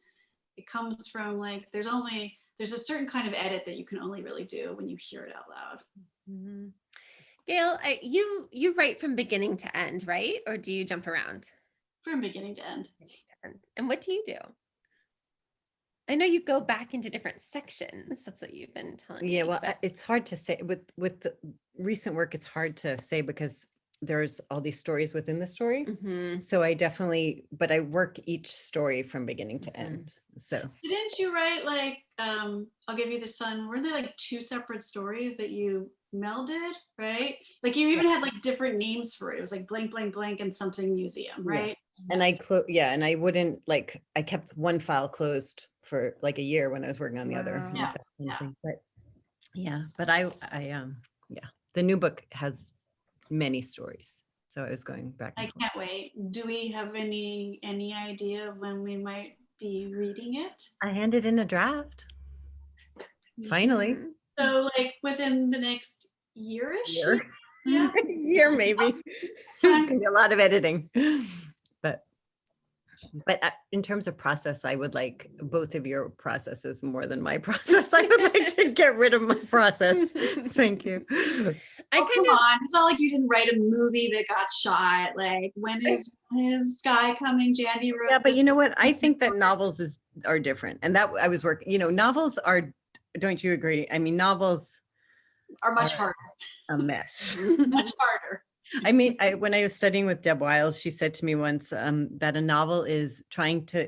it comes from like, there's a certain kind of edit that you can only really do when you hear it out loud. Gayle, you write from beginning to end, right? Or do you jump around? From beginning to end. And what do you do? I know you go back into different sections. That's what you've been telling me. Yeah, well, it's hard to say with the recent work. It's hard to say because there's all these stories within the story. So but I work each story from beginning to end. So didn't you write like I'll Give You the Sun? Were there like two separate stories that you melded, right? Like you even had like different names for it. It was like blank, blank, blank and something museum, right? And and I wouldn't like, I kept one file closed for like a year when I was working on the other. Wow. But I the new book has many stories. So I was going back and I forth. can't wait. Do we have any idea of when we might be reading it? I handed in a draft. Finally. So like within the next year-ish? Yeah. Year maybe. There's gonna be a lot of editing. But in terms of process, I would like both of your processes more than my process. I would like to get rid of my process. Thank you. Come on. It's not like you didn't write a movie that got shot. Like when is Sky coming? Jandy wrote. Yeah, but you know what? I think that novels are different. And that I was working, novels are, don't you agree? I mean, novels are much harder. A mess. Much harder. I mean, when I was studying with Deb Wiles, she said to me once that a novel is trying to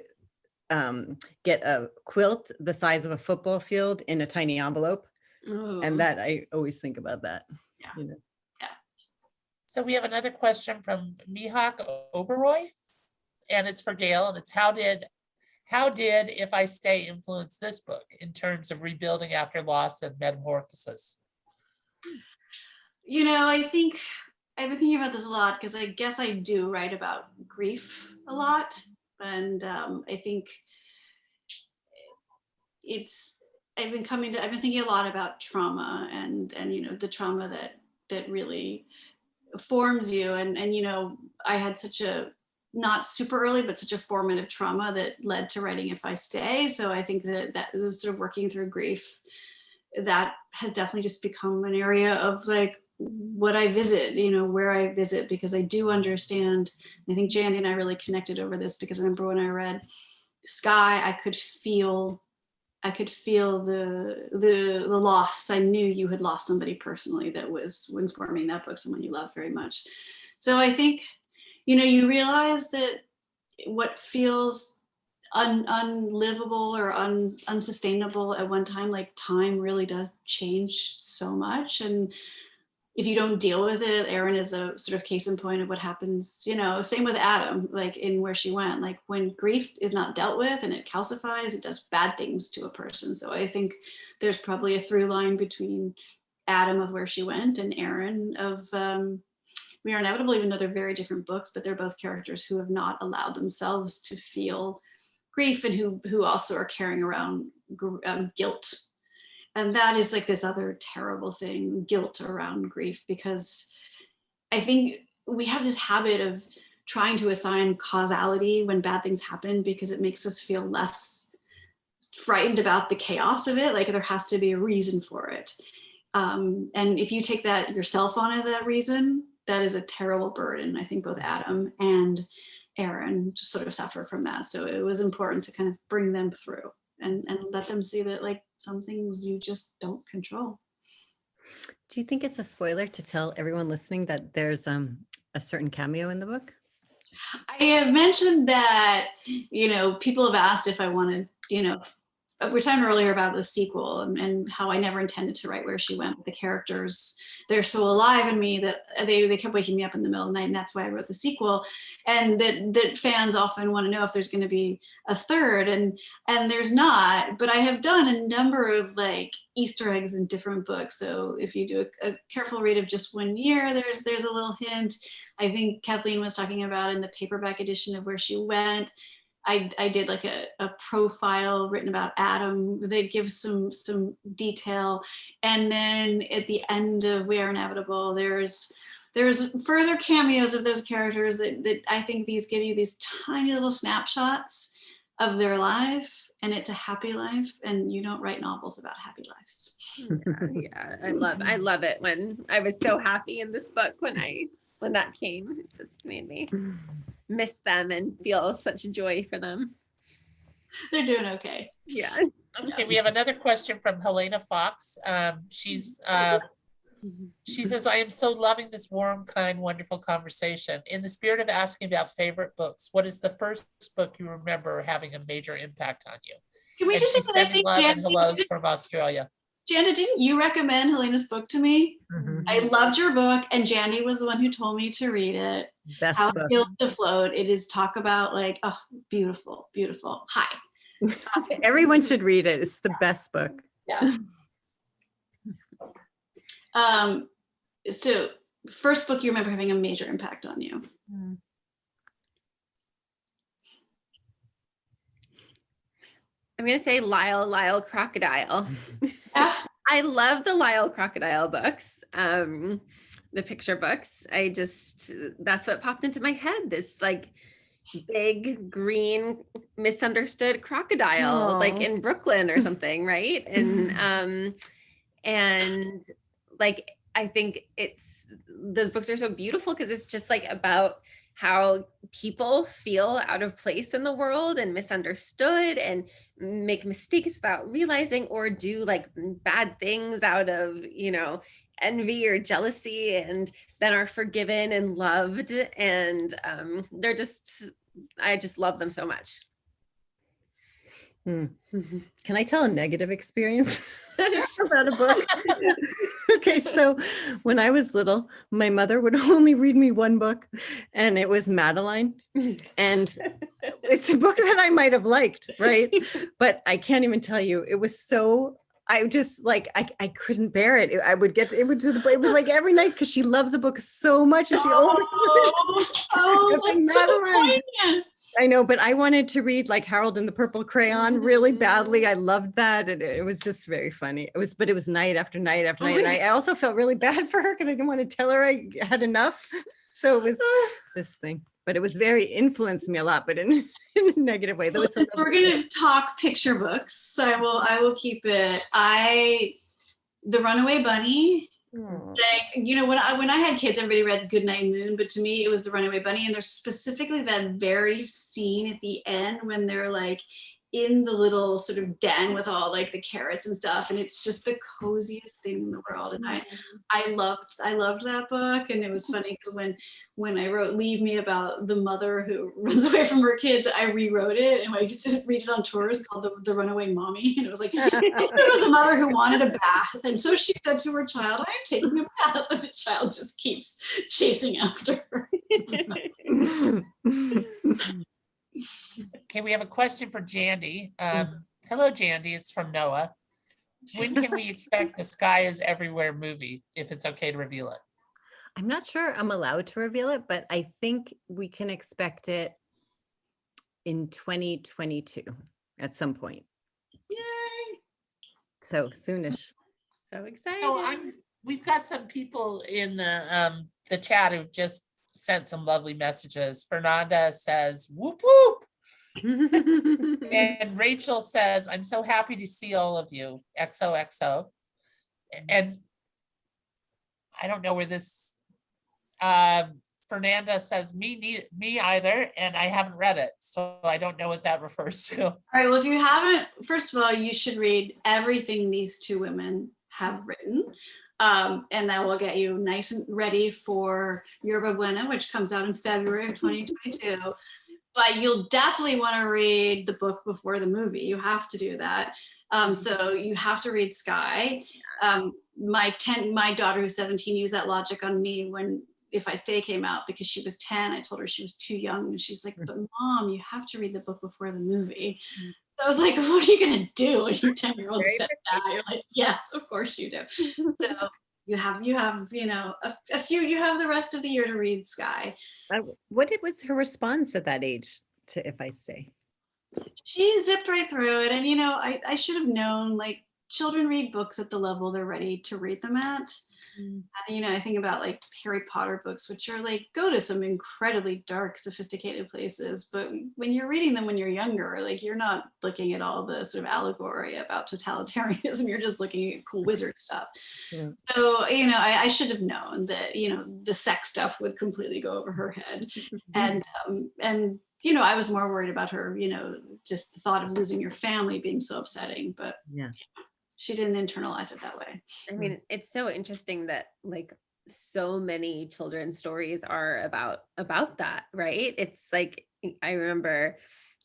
get a quilt the size of a football field in a tiny envelope. Ooh. And that I always think about that. Yeah. Yeah. So we have another question from Mihawk Oberoi, and it's for Gayle, and it's how did If I Stay influence this book in terms of rebuilding after loss and metamorphosis? I think I've been thinking about this a lot because I guess I do write about grief a lot. And I think I've been thinking a lot about trauma and the trauma that really forms you. And I had such a, not super early, but such a formative trauma that led to writing If I Stay. So I think that sort of working through grief, that has definitely just become an area of like what I visit, where I visit, because I do understand. I think Jandy and I really connected over this because I remember when I read Sky, I could feel the loss. I knew you had lost somebody personally that was informing that book, someone you love very much. So I think, you realize that what feels unlivable or unsustainable at one time, like time really does change so much. And if you don't deal with it, Erin is a sort of case in point of what happens, same with Adam, like in Where She Went, like when grief is not dealt with and it calcifies, it does bad things to a person. So I think there's probably a through line between Adam of Where She Went and Erin of We Are Inevitable, even though they're very different books, but they're both characters who have not allowed themselves to feel grief and who also are carrying around guilt. And that is like this other terrible thing, guilt around grief, because I think we have this habit of trying to assign causality when bad things happen, because it makes us feel less frightened about the chaos of it. Like there has to be a reason for it. And if you take that yourself on as that reason, that is a terrible burden. I think both Adam and Aaron just sort of suffer from that. So it was important to kind of bring them through and let them see that like some things you just don't control. Do you think it's a spoiler to tell everyone listening that there's a certain cameo in the book? I have mentioned that, people have asked if I wanted, we were talking earlier about the sequel and how I never intended to write Where She Went. The characters, they're so alive in me that they kept waking me up in the middle of the night, and that's why I wrote the sequel. And that fans often want to know if there's going to be a third, and there's not. But I have done a number of like Easter eggs in different books. So if you do a careful read of just one year, there's a little hint. I think Kathleen was talking about in the paperback edition of Where She Went. I did like a profile written about Adam that gives some detail. And then at the end of We Are Inevitable, there's further cameos of those characters that I think these give you these tiny little snapshots of their life, and it's a happy life, and you don't write novels about happy lives. Yeah, I love it when I was so happy in this book when that came. It just made me miss them and feel such joy for them. They're doing okay. Yeah. Okay, we have another question from Helena Fox. She says, I am so loving this warm, kind, wonderful conversation. In the spirit of asking about favorite books, what is the first book you remember having a major impact on you? Can we And just say she's that I sending think love and hellos from Australia. Janda, didn't you recommend Helena's book to me? Mhm. I loved your book, and Jandy was the one who told me to read it. Best How book. It Feels to Float. It is talk about like, oh, beautiful, beautiful. Hi. Everyone should read it. It's the best book. Yeah. So first book you remember having a major impact on you? I'm going to say Lyle Crocodile. Yeah. I love the Lyle Crocodile books, the picture books. That's what popped into my head. This like big green misunderstood crocodile, like in Brooklyn or something, right? And like, I think those books are so beautiful because it's just like about how people feel out of place in the world and misunderstood and make mistakes without realizing, or do like bad things out of, envy or jealousy, and then are forgiven and loved. And I just love them so much. Can I tell a negative experience about a book? Okay, so when I was little, my mother would only read me one book, and it was Madeline. And it's a book that I might have liked, right? But I can't even tell you, it was so, I just like, I couldn't bear it. It was like every night, because she loved the book so much, and she only that's so poignant. I know, but I wanted to read like Harold and the Purple Crayon really badly. I loved that. And it was just very funny. But it was night after night after night. And I also felt really bad for her because I didn't want to tell her I had enough. So it was this thing, but it was influenced me a lot, but in a negative way. We're going to talk picture books. So I will keep it. The Runaway Bunny. Like, when I had kids, everybody read Goodnight Moon, but to me it was The Runaway Bunny. And there's specifically that very scene at the end when they're like in the little sort of den with all like the carrots and stuff, and it's just the coziest thing in the world. And I loved that book. And it was funny because when I wrote Leave Me about the mother who runs away from her kids, I rewrote it, and I used to read it on tours called the Runaway Mommy. And it was like, there was a mother who wanted a bath, and so she said to her child, I'm taking a bath, and the child just keeps chasing after her. Okay, we have a question for Jandy. Hello, Jandy. It's from Noah. When can we expect the Sky is Everywhere movie, if it's okay to reveal it? I'm not sure I'm allowed to reveal it, but I think we can expect it in 2022 at some point. Yay! So soonish. So excited. So we've got some people in the chat who've just sent some lovely messages. Fernanda says, whoop, whoop. And Rachel says, I'm so happy to see all of you. XOXO. And I don't know where this, Fernanda says, me either, and I haven't read it, so I don't know what that refers to. All right, well, if you haven't, first of all, you should read everything these two women have written. And that will get you nice and ready for Yerba Buena, which comes out in February of 2022. But you'll definitely want to read the book before the movie. You have to do that. So you have to read Sky. My daughter who's 17 used that logic on me when If I Stay came out, because she was 10. I told her she was too young, and she's like, but Mom, you have to read the book before the movie. So I was like, what are you gonna do when your 10-year-old said that? You're like, yes, of course you do. So you have you know, a few, you have the rest of the year to read Sky. What was her response at that age to If I Stay? She zipped right through it. And, you know, I should have known, like, children read books at the level they're ready to read them at. And, you know, I think about like Harry Potter books, which are like, go to some incredibly dark, sophisticated places. But when you're reading them when you're younger, like, you're not looking at all the sort of allegory about totalitarianism. You're just looking at cool wizard stuff. Yeah. So, you know, I should have known that, you know, the sex stuff would completely go over her head. And, you know, I was more worried about her, you know, just the thought of losing your family being so upsetting. But yeah, she didn't internalize it that way. I mean, it's so interesting that like so many children's stories are about that, right? It's like, I remember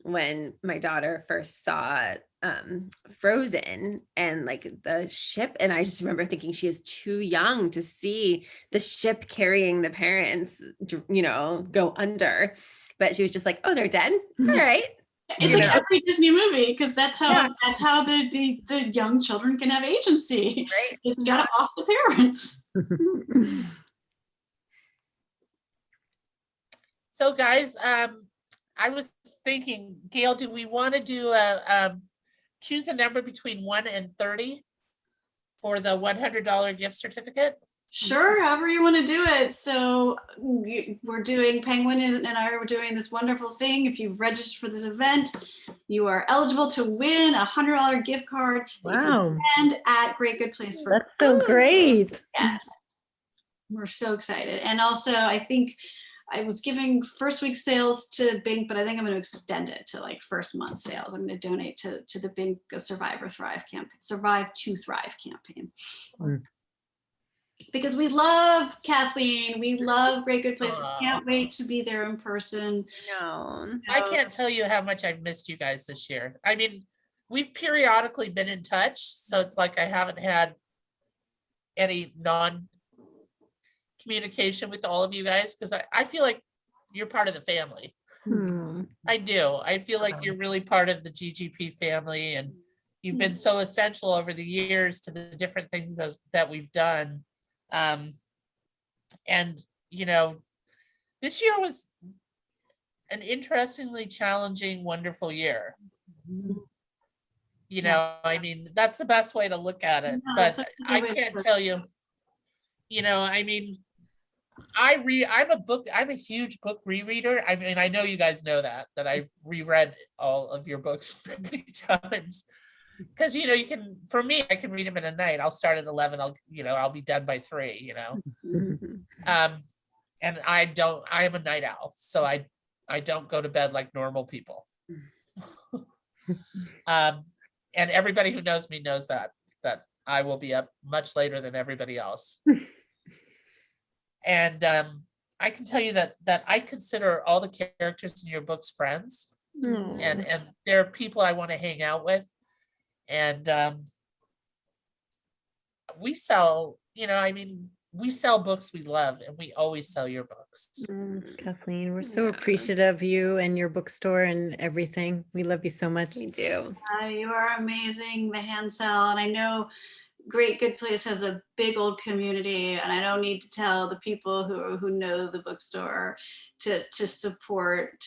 when my daughter first saw Frozen and like the ship, and I just remember thinking she is too young to see the ship carrying the parents, you know, go under. But she was just like, oh, they're dead. All right. It's like every Disney movie, because that's how the young children can have agency. Right. It's got off the parents. So guys, I was thinking, Gayle, do we want to do choose a number between 1 and 30 for the $100 gift certificate? Sure, however you want to do it. So we're doing, Penguin and I are doing this wonderful thing. If you've registered for this event, you are eligible to win a $100 gift card. Wow. And at Great Good Place for That's so great. Yes. We're so excited. And also, I think I was giving first week sales to Bink, but I think I'm going to extend it to like first month sales. I'm going to donate to the Bink Survive to Thrive campaign. Because we love Kathleen, we love Great Good Place. We can't wait to be there in person. No, I can't tell you how much I've missed you guys this year. I mean, we've periodically been in touch, so it's like I haven't had any non-communication with all of you guys, because I feel like you're part of the family. I do. I feel like you're really part of the GGP family, and you've been so essential over the years to the different things that we've done. And, you know, this year was an interestingly challenging, wonderful year. You know, I mean, that's the best way to look at it. But I can't tell you, you know, I mean, I'm a huge book rereader. I mean, I know you guys know that I've reread all of your books many times. Because, you know, you can, for me, I can read them in a night. I'll start at 11. I'll be done by 3, you know. And I am a night owl, so I don't go to bed like normal people. And everybody who knows me knows that I will be up much later than everybody else. And I can tell you that I consider all the characters in your books friends. And they're people I want to hang out with. And we sell, you know, I mean, we sell books we love, and we always sell your books. Kathleen, we're so appreciative of you and your bookstore and everything. We love you so much. We do. You are amazing, the hand sell. And I know Great Good Place has a big old community, and I don't need to tell the people who know the bookstore to support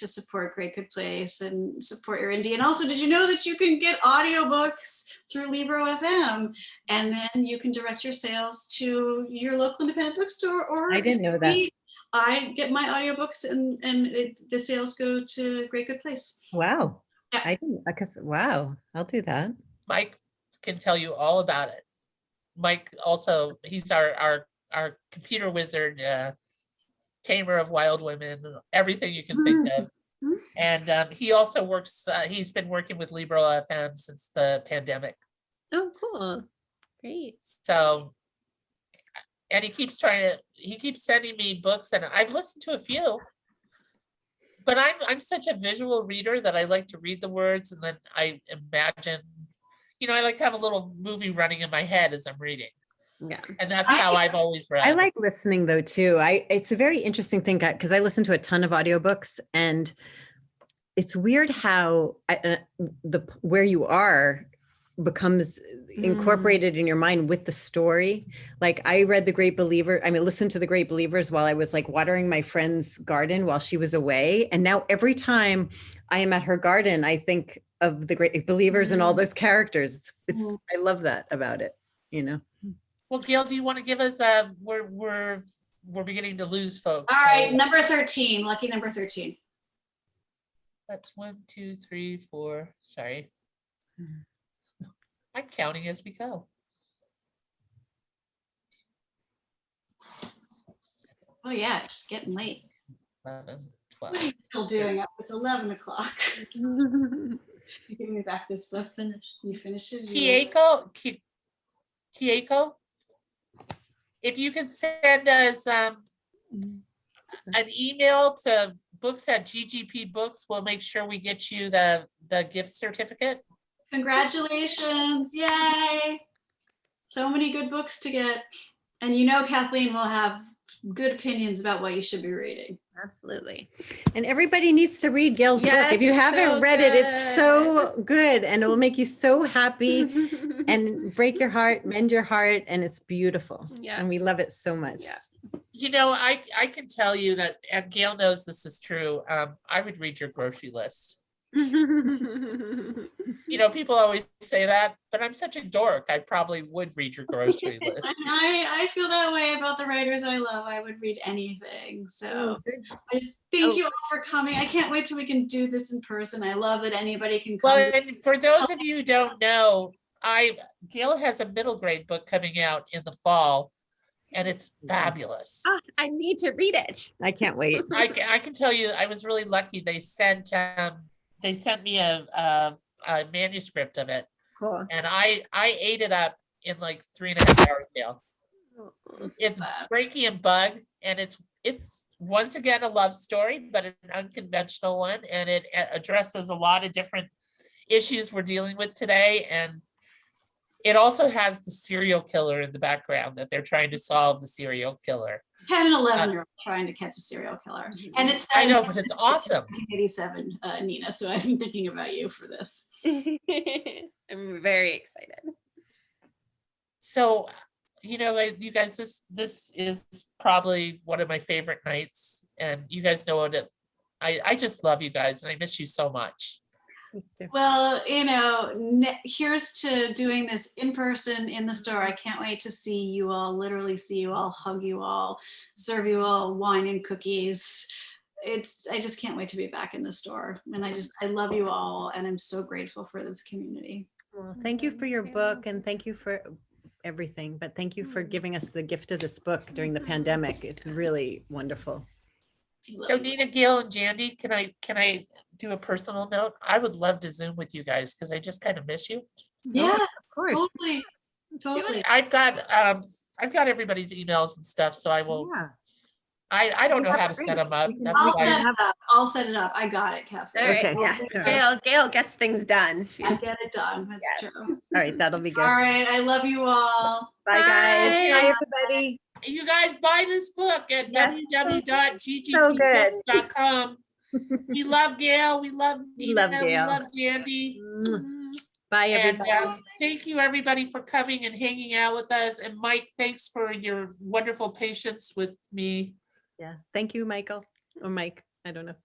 Great Good Place and support your indie. And also, did you know that you can get audiobooks through Libro FM, and then you can direct your sales to your local independent bookstore? Or I didn't know that. I get my audiobooks and the sales go to Great Good Place. Wow. Yeah. I didn't, because, wow, I'll do that. Mike can tell you all about it. Mike also, he's our computer wizard, tamer of wild women, everything you can think of. And he also works, he's been working with Libro FM since the pandemic. Oh, cool. Great. So, and he keeps sending me books, and I've listened to a few. But I'm such a visual reader that I like to read the words, and then I imagine, I like to have a little movie running in my head as I'm reading. Yeah. And that's how I've always read. I like listening though too. It's a very interesting thing because I listen to a ton of audiobooks, and it's weird how where you are becomes incorporated in your mind with the story. Like I read listened to The Great Believers while I was like watering my friend's garden while she was away. And now every time I am at her garden, I think of The Great Believers and all those characters. I love that about it, Well, Gayle, do you want to give us we're beginning to lose folks. All right, number 13, lucky number 13. That's 1, 2, 3, 4. Sorry. I'm counting as we go. Oh yeah, it's getting late. 11, What are 12. you still doing up? It's 11 o'clock. You give me back this book. You finished it? Kieko, if you can send us an email to books@ggpbooks, we'll make sure we get you the gift certificate. Congratulations, yay. So many good books to get. And Kathleen will have good opinions about what you should be reading. Absolutely. And everybody needs to read Gayle's book. If you haven't read it, it's so good and it will make you so happy and break your heart, mend your heart, and it's beautiful. Yeah. And we love it so much. Yeah. I can tell you that, and Gayle knows this is true. I would read your grocery list. People always say that, but I'm such a dork. I probably would read your grocery list. I feel that way about the writers I love. I would read anything. So I just thank you all for coming. I can't wait till we can do this in person. I love that anybody can come. Well, and for those of you who don't know, Gayle has a middle grade book coming out in the fall, and it's fabulous. I need to read it. I can't wait. I can tell you, I was really lucky. They sent me a manuscript of it. Cool. And I ate it up in like 3.5 hours, Gayle. It's Breaky and Bug, and it's once again a love story, but an unconventional one, and it addresses a lot of different issues we're dealing with today. And it also has the serial killer in the background, that they're trying to solve the serial killer. 10 and 11-year-olds trying to catch a serial killer. And it's I know, but it's awesome. 1987, Nina, so I've been thinking about you for this. I'm very excited. So, you guys, this is probably one of my favorite nights, and you guys know what I just love you guys, and I miss you so much. Well, here's to doing this in person in the store. I can't wait to see you all, literally see you all, hug you all, serve you all wine and cookies. I just can't wait to be back in the store. And I love you all, and I'm so grateful for this community. Well, thank you for your book, and thank you for everything, but thank you for giving us the gift of this book during the pandemic. It's really wonderful. So Nina, Gayle, and Jandy, can I do a personal note? I would love to Zoom with you guys because I just kind of miss you. Yeah, of course. Totally. I've got everybody's emails and stuff, so I will. Yeah. I don't know how to set them up. That's why. I'll set it up. I got it, Kathleen. Okay. Yeah. Gayle gets things done. I get it done. That's true. All right, that'll be good. All right. I love you all. Bye, guys. Bye. Bye, everybody. You guys buy this book at www.ggpbooks.com. We love Gayle. We love Nina. We love Jandy. Bye, And everybody. thank you, everybody, for coming and hanging out with us. And Mike, thanks for your wonderful patience with me. Yeah. Thank you, Michael. Or Mike. I don't know.